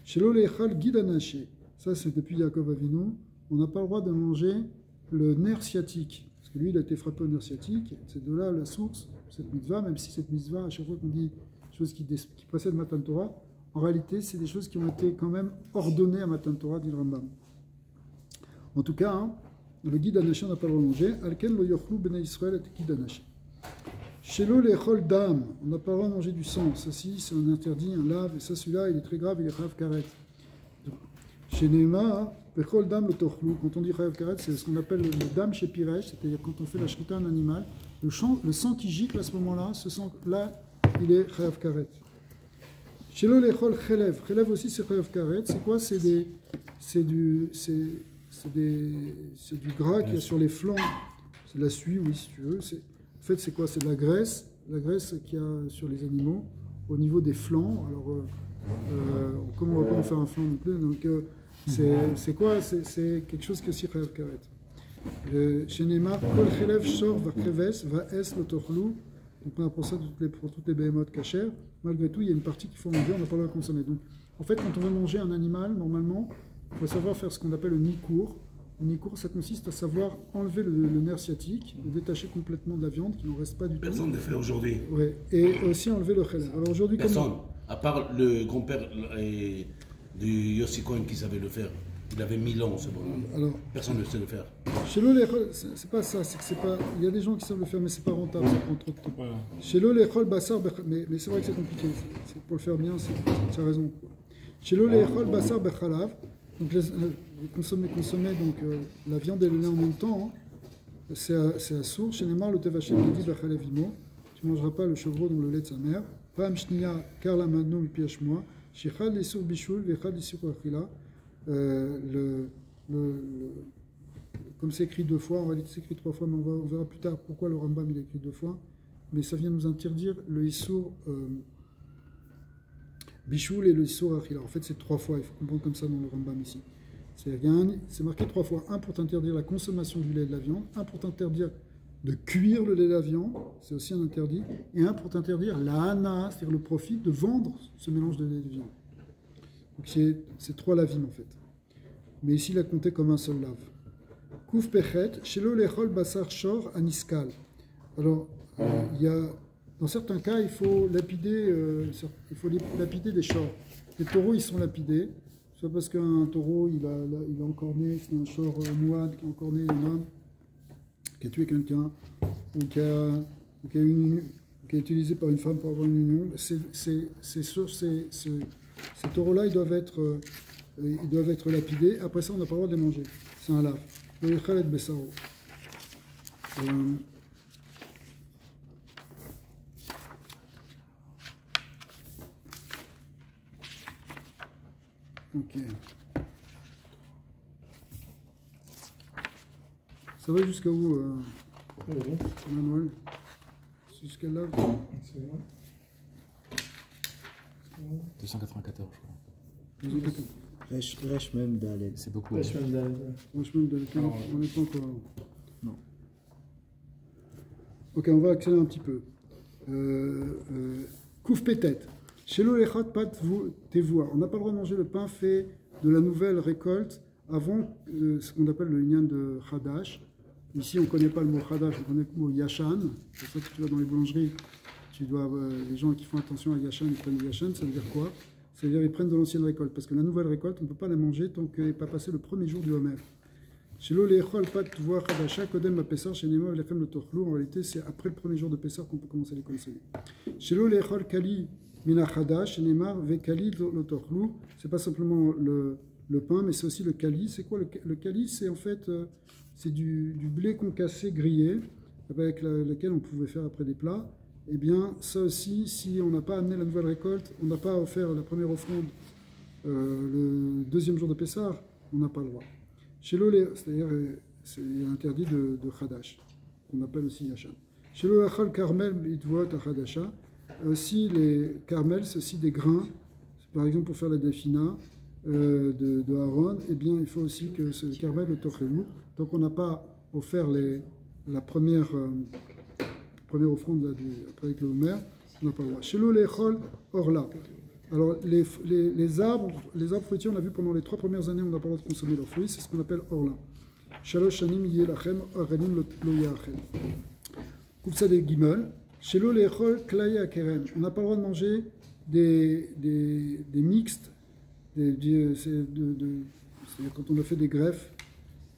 Shelo lechol guidanaché. Ça, c'est depuis Yaakov Avinu. On n'a pas le droit de manger le nerf sciatique. Parce que lui, il a été frappé au nerf sciatique. C'est de là la source, cette mitzvah, même si cette mitzvah, à chaque fois qu'on dit des choses qui précèdent Matan Torah, en réalité, c'est des choses qui ont été quand même ordonnées à Matan Torah, dit le Rambam. En tout cas, le guide anaché, on n'a pas le droit de manger. Alken lo yochlu bnei Israël et guide anaché. Shelo lechol dam, on n'a pas le droit de manger du sang. Ça, si, c'est un interdit, un lave. Et ça, celui-là, il est très grave, il est chayav karet. Chez Neema, Bechol Dam le Tochlu, quand on dit Chayav Karet, c'est ce qu'on appelle le Dam chez Piresh, c'est-à-dire quand on fait la shrita à un animal, le sang qui gicle à ce moment-là, ce sang-là, il est Chayav Karet. Chez le Lechol Chelev, Chelev aussi c'est Chayav Karet, c'est quoi? C'est du gras qu'il y a sur les flancs, c'est de la suie, oui, si tu veux. En fait, c'est quoi? C'est de la graisse qu'il y a sur les animaux, au niveau des flancs. Alors, Comme on ne va pas en faire un flanc non plus, donc c'est quoi? C'est quelque chose que si Chayav Karet. Chez Neymar, Kol Chelev Shor va Kreves, va Es le Tochlu. Donc on a pour ça pour toutes les behemoths cachères. Malgré tout, il y a une partie qu'il faut manger, on n'a pas le droit de consommer. Donc en fait, quand on veut manger un animal, normalement, il faut savoir faire ce qu'on appelle le nikour. Le nikour, ça consiste à savoir enlever le nerf sciatique, le détacher complètement de la viande, qu'il n'en reste pas du tout. Personne ne le fait aujourd'hui. Ouais. Et aussi enlever le chelev. Alors aujourd'hui, Personne. À part le grand-père du Yossi Cohen qui savait le faire. Il avait 1000 ans, ce bonhomme. Alors, personne ne sait le faire. Chez l'oléchol, c'est pas ça, c'est que c'est pas. Il y a des gens qui savent le faire, mais c'est pas rentable, ça prend trop de temps. Voilà. Chez l'oléchol, bassar, mais c'est vrai que c'est compliqué. Pour le faire bien, tu as raison. Chez l'oléchol, bassar, bechalav, donc consommer donc la viande et le lait en même temps, hein, c'est à sourd. Chez Neymar, le tevaché qui dit bechalavimo, tu ne mangeras pas le chevreau dans le lait de sa mère. Pam shnia, car la mano mi pièche moi. Shichad les sourds bichoul, vechad les sourds achila. Comme c'est écrit 2 fois, en réalité c'est écrit 3 fois, mais on verra plus tard pourquoi le Rambam il est écrit 2 fois. Mais ça vient nous interdire le Issour Bichoul et le Issour Achila. En fait, c'est 3 fois, il faut comprendre comme ça dans le Rambam ici. C'est marqué 3 fois. Un pour t'interdire la consommation du lait et de la viande, un pour t'interdire de cuire le lait et la viande, c'est aussi un interdit, et un pour t'interdire la hana, c'est-à-dire le profit de vendre ce mélange de lait et de viande. Donc c'est 3 lavim en fait. Mais ici, il a compté comme un seul lave. Kouf pechet, shelo lechol basar shor aniskal. Alors, il y a, dans certains cas, il faut lapider des shors. Les taureaux, ils sont lapidés. Soit parce qu'un taureau, il a encorné, c'est un shor mouad qui a encorné un homme, qui a tué quelqu'un, ou qui est utilisé par une femme pour avoir une union. Ces taureaux-là, ils doivent être lapidés. Après ça, on n'a pas le droit de les manger. C'est un lave. Le Khaled Bessaro. Ok. Ça va jusqu'à où, Manuel? Jusqu'à là? C'est bon. 294, je crois. Resh même Dalet. C'est beaucoup. Ouais, je suis mal Franchement, Alors, on n'est pas encore. Non. Ok, on va accélérer un petit peu. Kouf pétet. Chez l'oléchot pat tevoua. On n'a pas le droit de manger le pain fait de la nouvelle récolte avant ce qu'on appelle le union de Hadash. Ici, on ne connaît pas le mot Hadash, on connaît le mot Yashan. C'est pour ça que tu vas dans les boulangeries, les gens qui font attention à Yashan, ils prennent Yashan, ça veut dire quoi? Ça veut dire qu'ils prennent de l'ancienne récolte, parce que la nouvelle récolte, on ne peut pas la manger tant qu'elle n'est pas passée le premier jour du Homer. Chez l'oléchol pat tevoua Hadasha, Kodem à Pessar, chez Nemo, Lechem le Torchlou, en réalité, c'est après le premier jour de Pessar qu'on peut commencer à les consommer. Chez l'oléchol Kali, Mina Hadash, chez Neymar, Vekali le Torchlou, c'est pas simplement le pain, mais c'est aussi le kali. C'est quoi le kali? C'est en fait c'est du blé concassé grillé avec lequel on pouvait faire après des plats. Eh bien, ça aussi, si on n'a pas amené la nouvelle récolte, on n'a pas offert la première offrande le deuxième jour de Pessah, on n'a pas le droit. Chez l'olé, c'est-à-dire c'est interdit de Hadash, qu'on appelle aussi Yashan. Chez l'olachal karmel mitvot Hadasha, aussi les carmels, c'est aussi des grains, par exemple pour faire la défina de Aaron, eh bien il faut aussi que ce carmel le tochelou. Donc on n'a pas offert la première offrande après avec le Homer, on n'a pas le droit. Chez l'olechol orla. Alors les arbres fruitiers, on a vu pendant les 3 premières années, on n'a pas le droit de consommer leurs fruits, c'est ce qu'on appelle orla. Shalosh shanim yelachem oranim lo yachel. Koufsa des gimel. Chez l'olechol klaya kerem. On n'a pas le droit de manger des mixtes. C'est-à-dire quand on a fait des greffes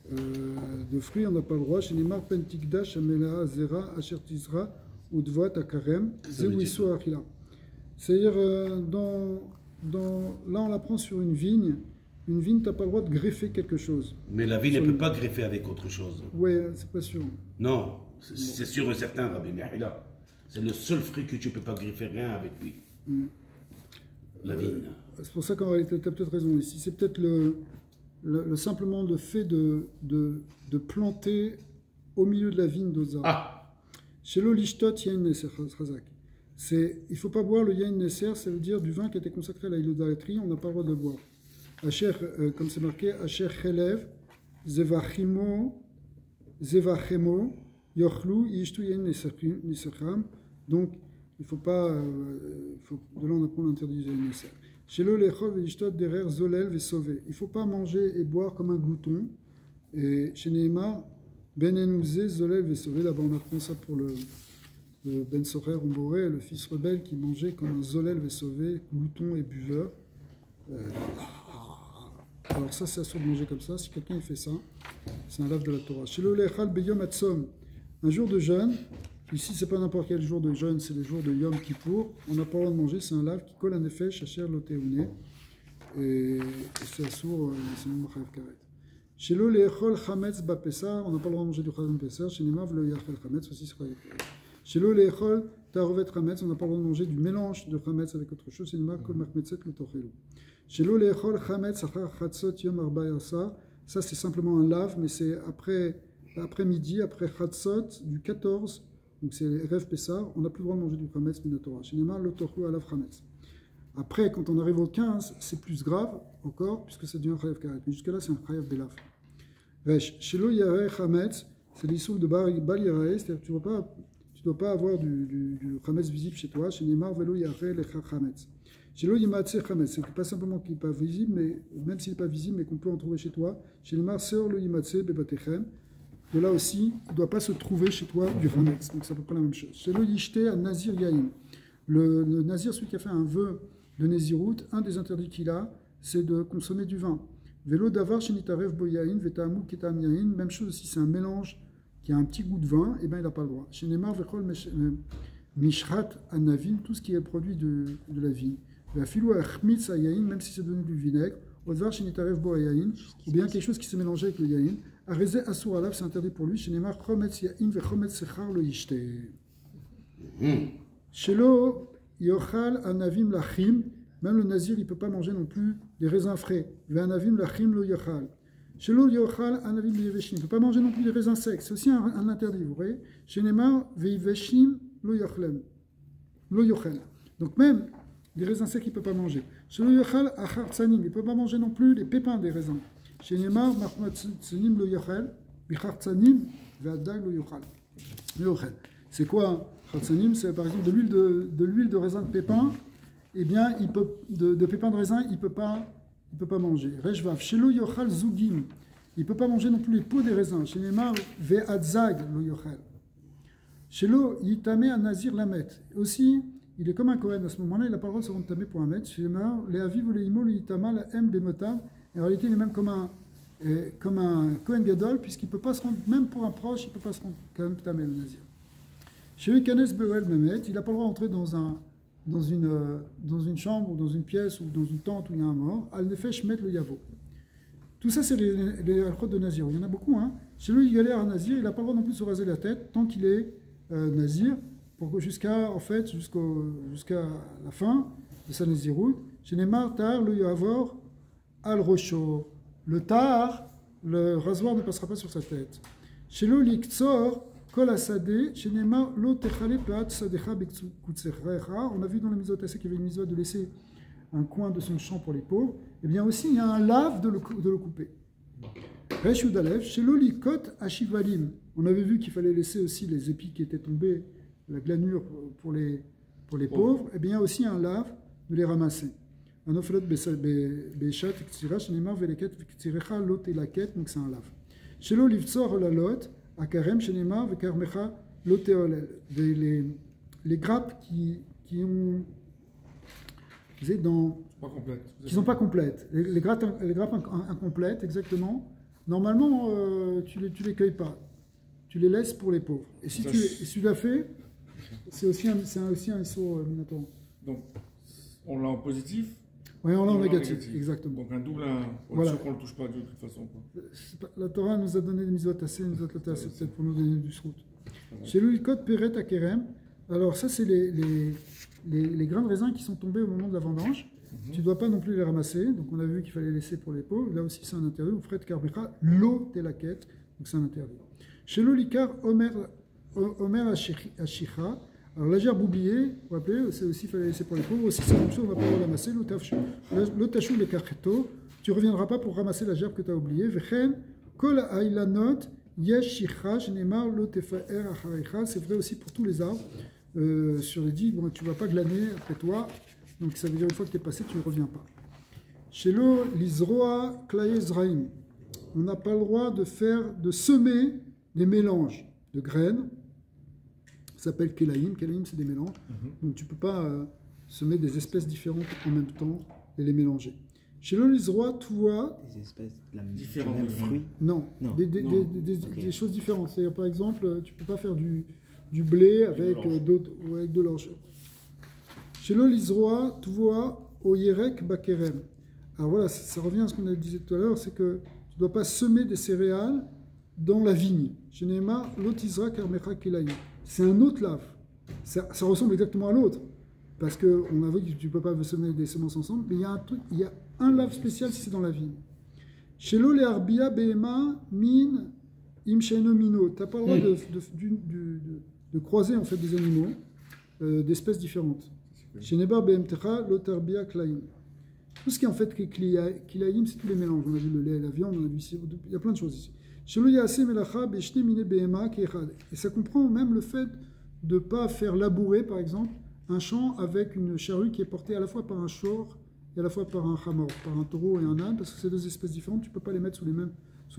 de fruits, on n'a pas le droit. Chez Neymar pentikda shamela zera ashertizra udvat akarem zewiso achila. C'est-à-dire là on l'apprend sur une vigne. Une vigne, tu n'as pas le droit de greffer quelque chose. Mais la vigne ne peut pas greffer avec autre chose. Oui, c'est pas sûr. Non, c'est sûr et certain, Rabbi Nahila. C'est le seul fruit que tu ne peux pas greffer rien avec lui. La vigne. C'est pour ça qu'en réalité, tu as peut-être raison ici. C'est peut-être simplement le fait de planter au milieu de la vigne d'Oza. Ah, Chez l'olishtot, il y a une chazak. il ne faut pas boire le yain nesser, ça veut dire du vin qui était consacré à la idolâtrie, on n'a pas le droit de le boire. Asher, comme c'est marqué, Asher chelev, zevachemo, yochlu, yishtu yain nessercham. Donc, il ne faut pas, de là on apprend l'interdit du yain nesser. Shelo lechol ve'ishtot derer zolel ve'sové. Il ne faut pas manger et boire comme un glouton. Et chez Neymar, ben enouze zolel ve'sové, là-bas on apprend ça pour le Ben Sorer Omboré, le fils rebelle qui mangeait comme un zolel ve'sové, glouton et buveur. Alors ça, c'est assuré de manger comme ça. Si quelqu'un fait ça, c'est un lave de la Torah. Shelo lechal beyom atzom, un jour de jeûne. Ici, c'est pas n'importe quel jour de jeûne, c'est le jour de Yom Kippour. On n'a pas le droit de manger, c'est un lave qui colle un effet chacher lotéouné. Et c'est assour, c'est même chayav karet. Shelo lechol chametz bapessar, on n'a pas le droit de manger du chametz bapessar. Chez Nemav le yachel chametz aussi c'est chayav karet. Shelo lechol tarovet chametz, on n'a pas le droit de manger du mélange de chametz avec autre chose. Chez Nemav kol machmetzet le tochelu. Shelo lechol chametz achar chatzot yom arba yasa, ça c'est simplement un lave, mais c'est après-midi, après chatzot du 14. Donc c'est Erev Pessah, on n'a plus le droit de manger du chametz minatora. Chez Neymar, le torchou à la chametz. Après, quand on arrive au 15, c'est plus grave encore, puisque ça devient chayav karet. Mais jusque-là, c'est un chayav belaf. Resh, shelo yareh chametz, c'est l'issoul de bal yareh, c'est-à-dire que tu ne dois pas avoir du chametz visible chez toi. Chez Neymar, velo yareh lecha chametz. Shelo yimatse chametz, c'est pas simplement qu'il n'est pas visible, mais même s'il n'est pas visible, mais qu'on peut en trouver chez toi. Chez Neymar, seur le yimatse bebatechem. De là aussi, il ne doit pas se trouver chez toi du chametz. Donc, c'est à peu près la même chose. Chez le yishté à Nazir Yaïn. Le Nazir, celui qui a fait un vœu de Nézirout, un des interdits qu'il a, c'est de consommer du vin. Vélo davar shenitarev bo yaïn, vetamu ketam yaïn. Même chose, si c'est un mélange qui a un petit goût de vin, eh bien, il n'a pas le droit. Chez Neymar, vechol mishrat anavim, tout ce qui est produit de la vigne. Vafilou achmitz yaïn, même si c'est devenu du vinaigre. Odvar shenitarev bo yaïn, ou bien quelque chose qui s'est mélangé avec le yaïn. Arezé assour alav, c'est interdit pour lui. Chez Neymar, chometz yaïn ve chometz sechar le yishté. Shelo yochal anavim lachim, même le nazir, il ne peut pas manger non plus des raisins frais. Ve anavim lachim lo yochal. Shelo yochal anavim yeveshim, il ne peut pas manger non plus des raisins secs. C'est aussi un interdit, vous voyez. Chez Neymar, ve yeveshim lo yochlem. Lo yochel. Donc même des raisins secs, il ne peut pas manger. Shelo yochal achar tsanim, il ne peut pas manger non plus les pépins des raisins. Chez Neymar, Mahmoud lo yochel, bichar tsanim, ve'adag lo yochel. C'est quoi Khatsanim? C'est par exemple de l'huile de raisin de pépin. Eh bien, de pépin de raisin, il ne peut pas manger. Rejvav, shelo yochal zugim. Il ne peut pas manger non plus les peaux des raisins. Chez Neymar, ve'adzag lo yochel. Shelo yitame a nazir lamet. Aussi, il est comme un Kohen à ce moment-là, il n'a pas le droit de se rendre tamé pour un mètre. Chez Neymar, les aviv ou les imo, le yitama, la m bemotav. En réalité, il est même comme un Kohen Gadol, puisqu'il ne peut pas se rendre, même pour un proche, il ne peut pas se rendre quand même tamé, le nazir. Chez lui, Kanes Be'el Mehmet, il n'a pas le droit d'entrer dans une chambre, ou dans une pièce, ou dans une tente où il y a un mort. Al Nefesh Met le Yavo. Tout ça, c'est les alchot de Nazir. Il y en a beaucoup. Hein. Chez lui, il galère à Nazir, il n'a pas le droit non plus de se raser la tête, tant qu'il est Nazir, jusqu'à la fin de sa Nazirout. Chez Neymar, Tar, le Yavor, Al Rocho. Le Tar, le rasoir ne passera pas sur sa tête. Chez lui, l'Iktsor, Kol Asadeh, chez Neymar, Lo Techale Peat Sadecha Bekutsecha. On a vu dans les Misot qu'il y avait une misot de laisser un coin de son champ pour les pauvres. Eh bien aussi, il y a un lave de le couper. Resh Udalev, chez l'Olikot Ashivalim. On avait vu qu'il fallait laisser aussi les épis qui étaient tombés, la glanure pour les pauvres. Eh bien, il y a aussi un lave de les ramasser. Un oflot Beshat Ktira, chez Neymar Veleket Ktzirecha Lot Elaket, donc c'est un lave. Chez l'Olivtsor Lalot, Akarem, chez Neymar Vekarmecha Lot Eolel. Les grappes qui ont. Vous êtes dans. Qui ne sont pas complètes. Les grappes incomplètes, exactement. Normalement, tu les cueilles pas. Tu les laisses pour les pauvres. Et si tu l'as fait, c'est aussi un ISO minatoire. Donc, on l'a en positif. Oui, on l'a en négatif, exactement. Donc un double, on voilà. sûr qu'on ne le touche pas de toute façon. Quoi. La Torah nous a donné des mitzvot assez, peut-être pour nous donner du srout. Chez lui, code Peret Akerem. Alors ça, c'est les grains de raisin qui sont tombés au moment de la vendange. Tu ne dois pas non plus les ramasser. Donc on a vu qu'il fallait laisser pour les pauvres. Là aussi, c'est un interdit. Ou fret karbecha, l'eau telaket. Donc c'est un interdit. Chez l'olikar, Omer Ashicha, Alors la gerbe oubliée, vous vous rappelez, c'est aussi c'est pour les pauvres, aussi c'est la même chose, on va pas le ramasser, le tachou le kacheto, tu ne reviendras pas pour ramasser la gerbe que tu as oubliée. Vechen, kol ailanot, yesh shicha, shenemar lo tefaer acharecha, c'est vrai aussi pour tous les arbres. Sur les dits, bon, tu ne vas pas glaner après toi, donc ça veut dire une fois que tu es passé, tu ne reviens pas. Chez l'eau, l'izroa klaye zraim, on n'a pas le droit de semer des mélanges de graines. Ça s'appelle kelaïm. Kelaïm, c'est des mélanges. Donc, tu ne peux pas semer des espèces différentes en même temps et les mélanger. Chez l'olizroa, tu vois... Des espèces Différentes même de fruits. Non, Non. des choses différentes. C'est-à-dire, par exemple, tu ne peux pas faire du blé avec de l'orge. Chez l'olizroa, tu vois au yerek bakerem. Alors voilà, ça revient à ce qu'on a dit tout à l'heure, c'est que tu ne dois pas semer des céréales dans la vigne. Chez Neymar, l'otizra karmecha kelaïm. C'est un autre lave. Ça ressemble exactement à l'autre. Parce qu'on a vu que tu ne peux pas semer des semences ensemble, mais il y a un lave spécial si c'est dans la vigne. Chez l'eau, les arbia, behema, min, imsheno, mino. Tu n'as pas le droit de croiser en fait des animaux d'espèces différentes. Chez Nebar, behemtecha, l'otarbia, klaim. Tout ce qui est en fait kilaïm, c'est tous les mélanges. On a vu le lait et la viande, on a vu il y a plein de choses ici. Et ça comprend même le fait de ne pas faire labourer, par exemple, un champ avec une charrue qui est portée à la fois par un shor et à la fois par un chamor, par un taureau et un âne, parce que c'est deux espèces différentes, tu ne peux pas les mettre sous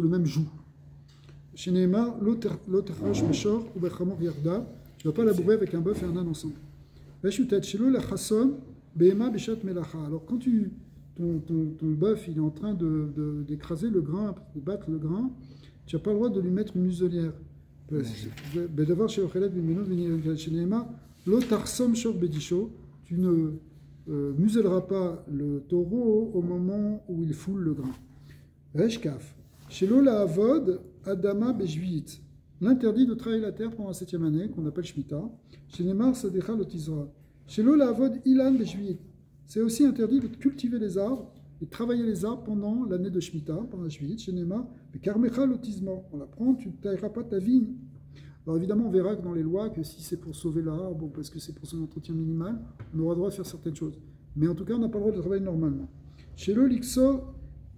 le même joug. Chez Nehemar, l'oterach meshor ou bechamor yarda, tu ne vas pas labourer avec un bœuf et un âne ensemble. Alors quand ton bœuf il est en train d'écraser le grain, de battre le grain, tu n'as pas le droit de lui mettre une muselière. Tu ne muselleras pas le taureau au moment où il foule le grain. Reshkaf. Shelo la avod adama bejviit. L'interdit de travailler la terre pendant la 7e année, qu'on appelle Shemitah. Chez Neymar, Sadecha Lotizra. Shelo la avod ilan bejviit. C'est aussi interdit de cultiver les arbres et travailler les arbres pendant l'année de Shemitah, pendant la Shviit, chez Nema, mais Karmecha Lotizma, on l'apprend, tu ne tailleras pas ta vigne. Alors évidemment, on verra que dans les lois, que si c'est pour sauver l'arbre, ou parce que c'est pour son entretien minimal, on aura le droit de faire certaines choses. Mais en tout cas, on n'a pas le droit de travailler normalement. Chez le Lixo,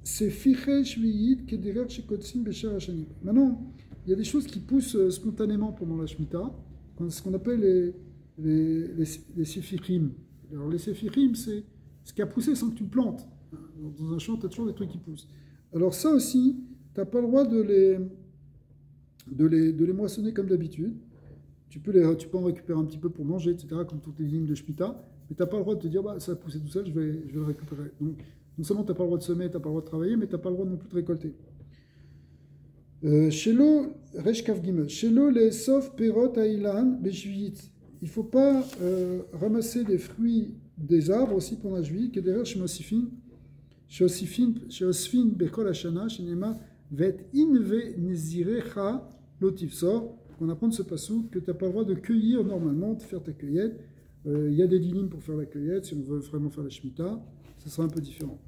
c'est Fiche Shviit, Kederer Shekotsin Besher Hashanim. Maintenant, il y a des choses qui poussent spontanément pendant la Shemitah, ce qu'on appelle les Sephirim. Alors les séphirim, c'est ce qui a poussé sans que tu plantes. Dans un champ, tu as toujours des trucs qui poussent. Alors ça aussi, tu n'as pas le droit de les moissonner comme d'habitude. Tu peux en récupérer un petit peu pour manger, etc., comme toutes les lignes de Shemitah, mais tu n'as pas le droit de te dire, ça a poussé tout seul, je vais le récupérer. Donc, non seulement tu n'as pas le droit de semer, tu n'as pas le droit de travailler, mais tu n'as pas le droit non plus de récolter. Shelo, Reshkav Gimel, Shelo les sof perot ailan beshvit. Il ne faut pas ramasser des fruits des arbres aussi pendant la juillet, qui est derrière chez Osfin Bekol Hashana, chez Nema, Vet Inve Nezirecha Lotivsor. On apprend de ce passou que tu n'as pas le droit de cueillir normalement, de faire ta cueillette. Il y a des dinim pour faire la cueillette, si on veut vraiment faire la Shemitah, ça sera un peu différent.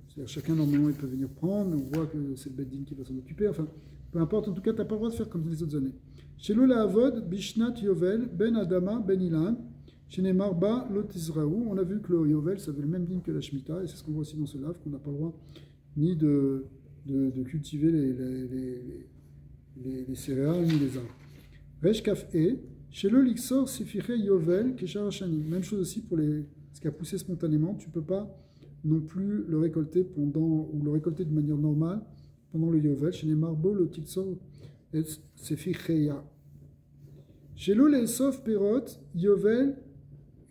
C'est-à-dire chacun normalement il peut venir prendre, mais on voit que c'est le Beddin qui va s'en occuper. Enfin, peu importe, en tout cas, tu n'as pas le droit de faire comme les autres années. Chez l'Ola Avod, Bishnat Yovel, Ben Adama, Ben Ilan, chez Nemarba, Lotizraou, on a vu que le Yovel, ça veut le même digne que la Shemitah, et c'est ce qu'on voit aussi dans ce lave, qu'on n'a pas le droit ni de cultiver les céréales, ni les arbres. Reshkaf E, chez le Lixor, Sifire Yovel, Keshar Hashani. Même chose aussi pour ce qui a poussé spontanément, tu ne peux pas non plus le récolter ou le récolter de manière normale pendant le Yovel, chez Nemarbo, le Tixor, Seficheya. Chez l'Olesof Perot, Yovel,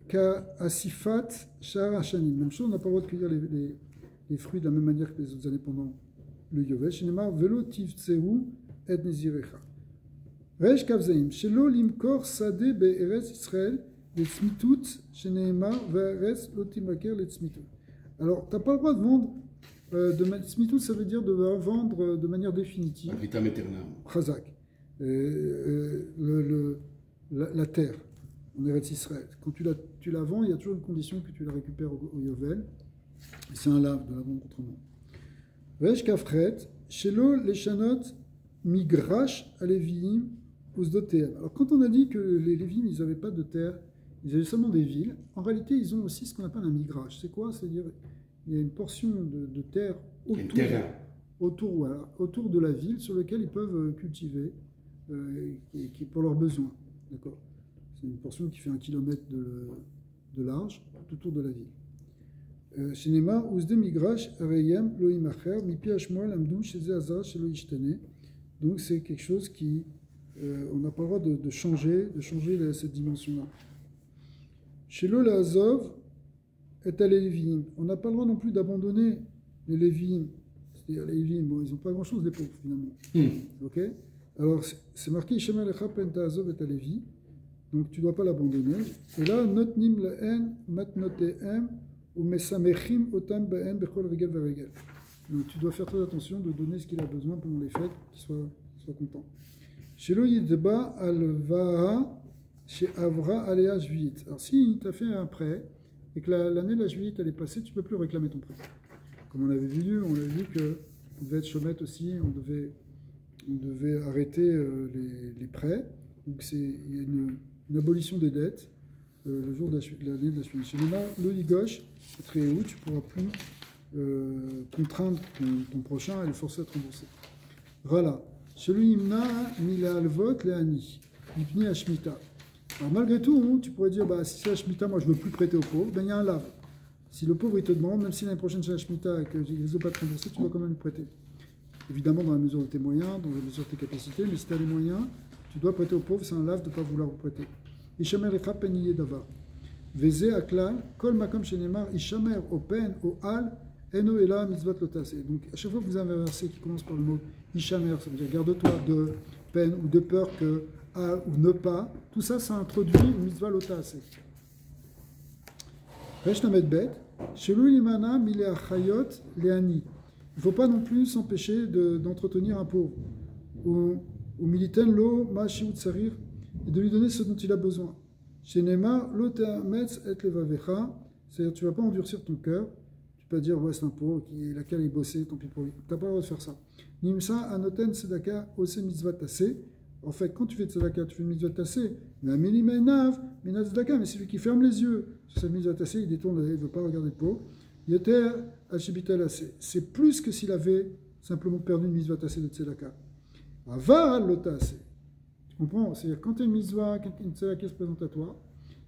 Ka Asifat, Shar Hashanim. Même chose, on n'a pas le droit de cueillir les fruits de la même manière que les autres années pendant le Yovel. Chez Neymar, Velo Tivtseu et Nezirecha. Resh Kavzaim. Chez l'Olimkor Sade Be'eretz Israël, les Tzmitut, chez Neymar, Ve'eretz Lotimaker, les Tzmitut. Alors, tu n'as pas le droit de vendre. Tzmitut, ça veut dire de vendre de manière définitive. Ad vitam aeternam. Chazak. La terre, en Eretz Israël. Quand tu la vends, il y a toujours une condition que tu la récupères au Yovel. C'est un lave de la vente autrement. Resh Kafret, Shelo Leshanot Migrash Aleviim Usdoteem. Alors quand on a dit que les Lévim, ils n'avaient pas de terre ils avaient seulement des villes. En réalité, ils ont aussi ce qu'on appelle un migrage. C'est quoi? C'est-à-dire, il y a une portion de terre autour de la ville sur laquelle ils peuvent cultiver qui pour leurs besoins. D'accord? C'est une portion qui fait 1 kilomètre de large tout autour de la ville. Shinema, Ouzde Migrash, Areyem, Loïmacher, Mipi Hashmoel, Amdou, Sheze Azar, Shelo Ishtene. Donc c'est quelque chose qui. On n'a pas le droit de changer cette dimension-là. Shelo la Azov est à les Lévi'im. On n'a pas le droit non plus d'abandonner les Lévi'im. C'est-à-dire les Lévi'im, bon, ils n'ont pas grand-chose des pauvres finalement. Ok? Alors c'est marqué Ishama lecha penta Azov et à Lévi. Donc tu ne dois pas l'abandonner. Et là, Notnim la'en matnotehem ou mesamechim otam ba'en bechol regel veregel. Donc tu dois faire très attention de donner ce qu'il a besoin pendant les fêtes, qu'il soit content. Shelo yidba al-vaha chez Avra Aléa Juillet. Alors si tu as fait un prêt et que l'année de la juillet elle est passée, tu ne peux plus réclamer ton prêt. Comme on avait vu qu'on devait être chômette aussi, on devait arrêter les prêts. Donc il y a une abolition des dettes le jour de l'année de la juillet. Chez le ligoche, très haut, tu ne pourras plus contraindre ton prochain et le forcer à te rembourser. Rala. Celui Imna Mila Alvot Leani, Ipni Ashmita. Alors malgré tout, tu pourrais dire, si c'est la Shemitah, moi je ne veux plus prêter aux pauvres, il y a un lave. Si le pauvre il te demande, même si l'année prochaine c'est la Shemitah et que je ne veux pas te rembourser, tu dois quand même lui prêter. Évidemment dans la mesure de tes moyens, dans la mesure de tes capacités, mais si tu as les moyens, tu dois prêter aux pauvres, c'est un lave de ne pas vouloir vous prêter. Ishamer Echa Peniye Dava. Veze Aklal, Kol Makom Shenemar, Ishamer Open, O Al, Eno Ela Mitzvat Lotas. Donc à chaque fois que vous avez un verset qui commence par le mot Ishamer, ça veut dire garde-toi de peine ou de peur que à ou ne pas, tout ça, ça introduit une mitzvah lotas. Resh Named Bet, Shelu Limana Mile Achayot Leani. Il ne faut pas non plus s'empêcher d'entretenir un pauvre. Ou Militen Lo Ma Shiut Sarir, et de lui donner ce dont il a besoin. Shenema Lo Te'ametz Et Levavecha, c'est-à-dire tu ne vas pas endurcir ton cœur. Tu peux pas dire, ouais, c'est un pauvre, laquelle il bossait, tant pis pour lui. Tu n'as pas le droit de faire ça. Nimsa Anoten Sedaka Ose Mitzvah Tassé. En fait, quand tu fais de tzedaka, tu fais une mitzvah tassée. Mais c'est lui qui ferme les yeux sur cette mitzvah tassée, il détourne, il ne veut pas regarder le pauvre. Yeter Hashibital. C'est plus que s'il avait simplement perdu une mitzvah tassée de tzedaka. Aval lotassé. Tu comprends? C'est-à-dire, quand tu as une mitzvah, une tzedaka se présente à toi,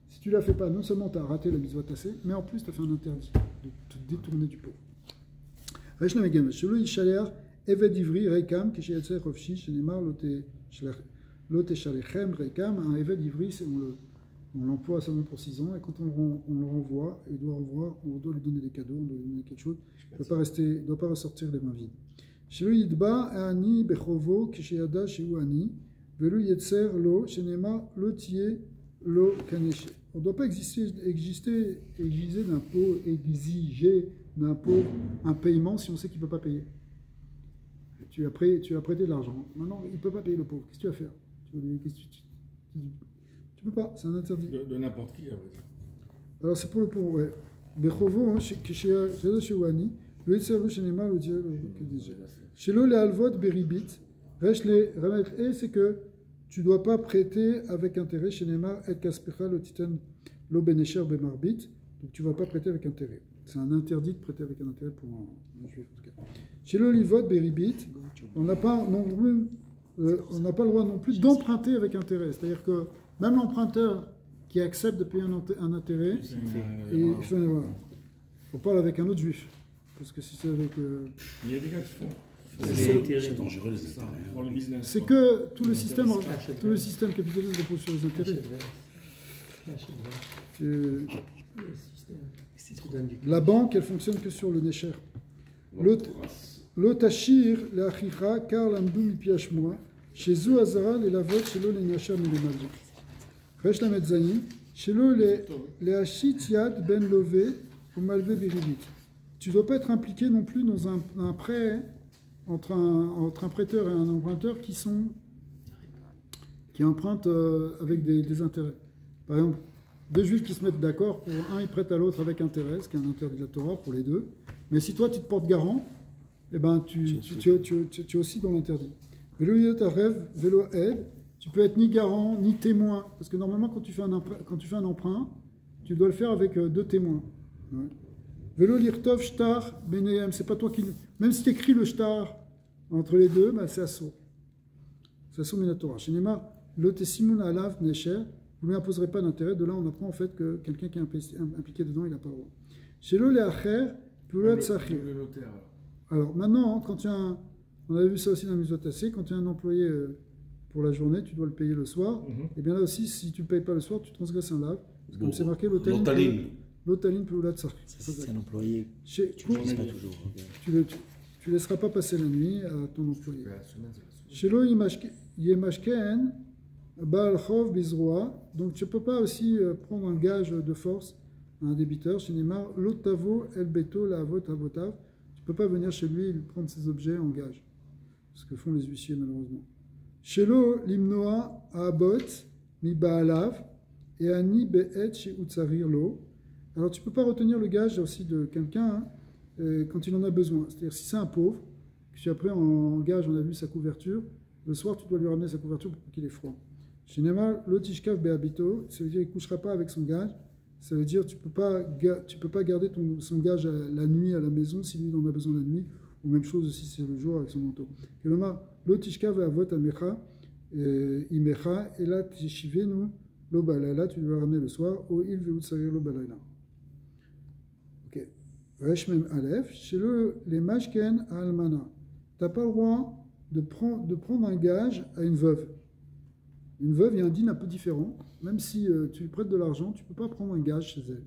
si tu ne la fais pas, non seulement tu as raté la mitzvah tassée, mais en plus tu as fait un interdit de te détourner du pauvre. Reshna Megam, Shelo Yishaler, Eved Ivri, Reikam, Kishayatser Rofshi, Shenemar, Lote Shalechem, Reikam, un Eved Ivri, on l'emploie seulement pour 6 ans, et quand on le renvoie, il doit revoir, on doit lui donner des cadeaux, on doit lui donner quelque chose, il ne doit pas ressortir les mains vides. Shelo Yidba, Ani, Bechovo, Kishayada, Sheu Ani, Velu Yetzer, Lo, Shenema, Lotier, Lo, Kaneshe. On ne doit pas exiger d'un pauvre un paiement si on sait qu'il ne peut pas payer. Tu as prêté de l'argent. Maintenant, il ne peut pas payer le pauvre. Qu'est-ce que tu vas faire? Tu ne peux pas, c'est un interdit. De n'importe qui, à vrai dire. Alors, c'est pour le pauvre, ouais. Bechovo, chez Wani, le Yitzhak, chez Nema, le Dieu, que dis-je. Chez le Alvot, Beribit, Resh les remettre, et c'est que tu ne dois pas prêter avec intérêt chez Nema, et Kaspecha, le Titan, le Benesher, Bemarbit. Donc, tu ne vas pas prêter avec intérêt. C'est un interdit de prêter avec un intérêt pour un juif, en tout cas. Chez l'olivot, Beribit, on n'a pas le droit non plus d'emprunter avec intérêt. C'est-à-dire que même l'emprunteur qui accepte de payer un intérêt, on parle avec un autre juif. Parce que si c'est avec... Il y a des gars qui font. C'est dangereux les intérêts. C'est que tout le système capitaliste repose sur les intérêts. La banque, elle fonctionne que sur le Necher. L'otachir, la achira, car l'amdou mipiashmoa, chez eux azara, les lavot, chez l'eau les nacham et les malvins. Resh la metzani, chez l'eau les hachit yad ben lové ou malvé biribit. Tu ne dois pas être impliqué non plus dans un prêt entre un prêteur et un emprunteur qui empruntent avec des intérêts. Par exemple, deux juifs qui se mettent d'accord, pour un ils prêtent à l'autre avec intérêt, ce qui est un interdit de la Torah pour les deux. Mais si toi tu te portes garant, eh ben tu es aussi dans l'interdit. Velo yot arev, velo ed, tu peux être ni garant, ni témoin. Parce que normalement, quand tu fais un emprunt, tu dois le faire avec 2 témoins. Ouais. Velo lirtov shtar beneyem, c'est pas toi qui... Même si tu écris le shtar entre les deux, bah, c'est assaut. C'est assaut minatora. Shinema, lotesimun alav nesher, vous ne lui imposerez pas d'intérêt. De là, on apprend en fait que quelqu'un qui est impliqué dedans, il n'a pas le droit. Chez le leacher, pulat sachir. Alors maintenant, quand tu as un... On avait vu ça aussi dans la Mitzvot, quand tu as un employé pour la journée, tu dois le payer le soir. Et bien là aussi, si tu ne payes pas le soir, tu transgresses un lave. Comme c'est marqué l'otaline pulat sachir. C'est un employé. Tu ne laisses pas toujours. Tu ne laisseras pas passer la nuit à ton employé. Chez lo yemashken baal chov bizroa. Donc tu ne peux pas aussi prendre un gage de force à un débiteur. Chez Neymar, l'otavo el beto la avot avotav. Tu ne peux pas venir chez lui et lui prendre ses objets en gage. Ce que font les huissiers malheureusement. Chez lo limnoa abot mi baalav et ani be'et chez utsarir lo. Alors tu ne peux pas retenir le gage aussi de quelqu'un quand il en a besoin. C'est-à-dire si c'est un pauvre, que tu as pris en gage, on a vu sa couverture, le soir tu dois lui ramener sa couverture pour qu'il ait froid. Chez Neymar, l'otishkav be'abito, ça veut dire qu'il ne couchera pas avec son gage. Ça veut dire tu peux pas garder son gage la nuit à la maison si lui il en a besoin la nuit, ou même chose aussi c'est le jour avec son manteau. L'otishkav be'avot amecha, imecha, et là tishivenu lo balayla, tu dois ramener le soir, o il veut salir lo balayla. Reshmem Aleph, chez les Mashken à Almana. Tu n'as pas le droit de prendre un gage à une veuve. Une veuve, il y a un din un peu différent. Même si tu lui prêtes de l'argent, tu ne peux pas prendre un gage chez elle.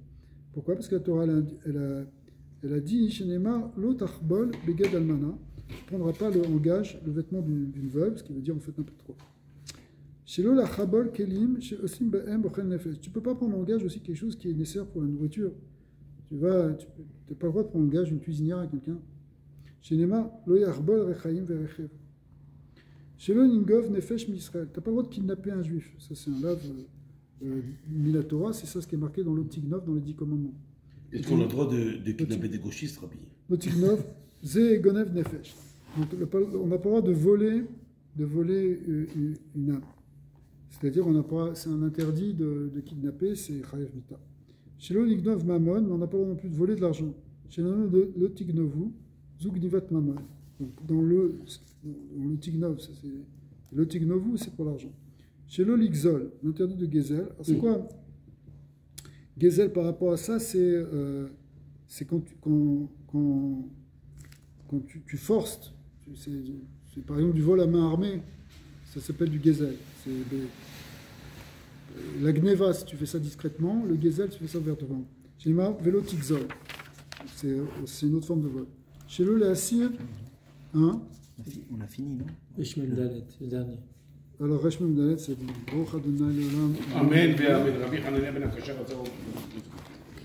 Pourquoi? Parce que la Torah, elle a dit chez Nema, l'otachbol beged almana. Tu ne prendras pas en gage le vêtement d'une veuve, ce qui veut dire en fait n'importe quoi. Chez l'eau, la chabol kelim, chez osim be'em bochel nefesh. Tu ne peux pas prendre en gage aussi quelque chose qui est nécessaire pour la nourriture. Tu n'as pas le droit de prendre en gage une cuisinière à quelqu'un. Chez Nema, lo yachbol rechaim verechev. Chez le Ningov Nefesh Misraël, tu n'as pas le droit de kidnapper un juif. Ça, c'est un lave Minatora, c'est ça ce qui est marqué dans l'Otignov, dans les 10 commandements. Est-ce qu'on a le droit de kidnapper des gauchistes, Rabbi? L'Otignov, Ze Gonev Nefesh. Donc, on n'a pas le droit de voler une âme. C'est-à-dire, c'est un interdit de kidnapper, c'est Chayev Mita. Chez le Nignov Mamon, mais on n'a pas le droit non plus de voler de l'argent. Chez le Tignovu, Zugnivat Mamon. Donc, dans le Tignov, le Tignovu, c'est pour l'argent. Chez le Ligzol, l'interdit de Gezel. Alors, c'est quoi Gezel par rapport à ça? C'est quand tu forces. C'est par exemple du vol à main armée. Ça s'appelle du Gezel. La Gneva, si tu fais ça discrètement. Le Gezel, tu fais ça ouvertement. Chez le Vélo Tigzol. C'est une autre forme de vol. Chez le Assir. Hein? On a fini, non? Reshmem Dalet, le dernier. Alors, Reshmem Dalet, c'est Baruch Adonai Leolam. Amen, Amen. Rabbi Hanania ben Akashar,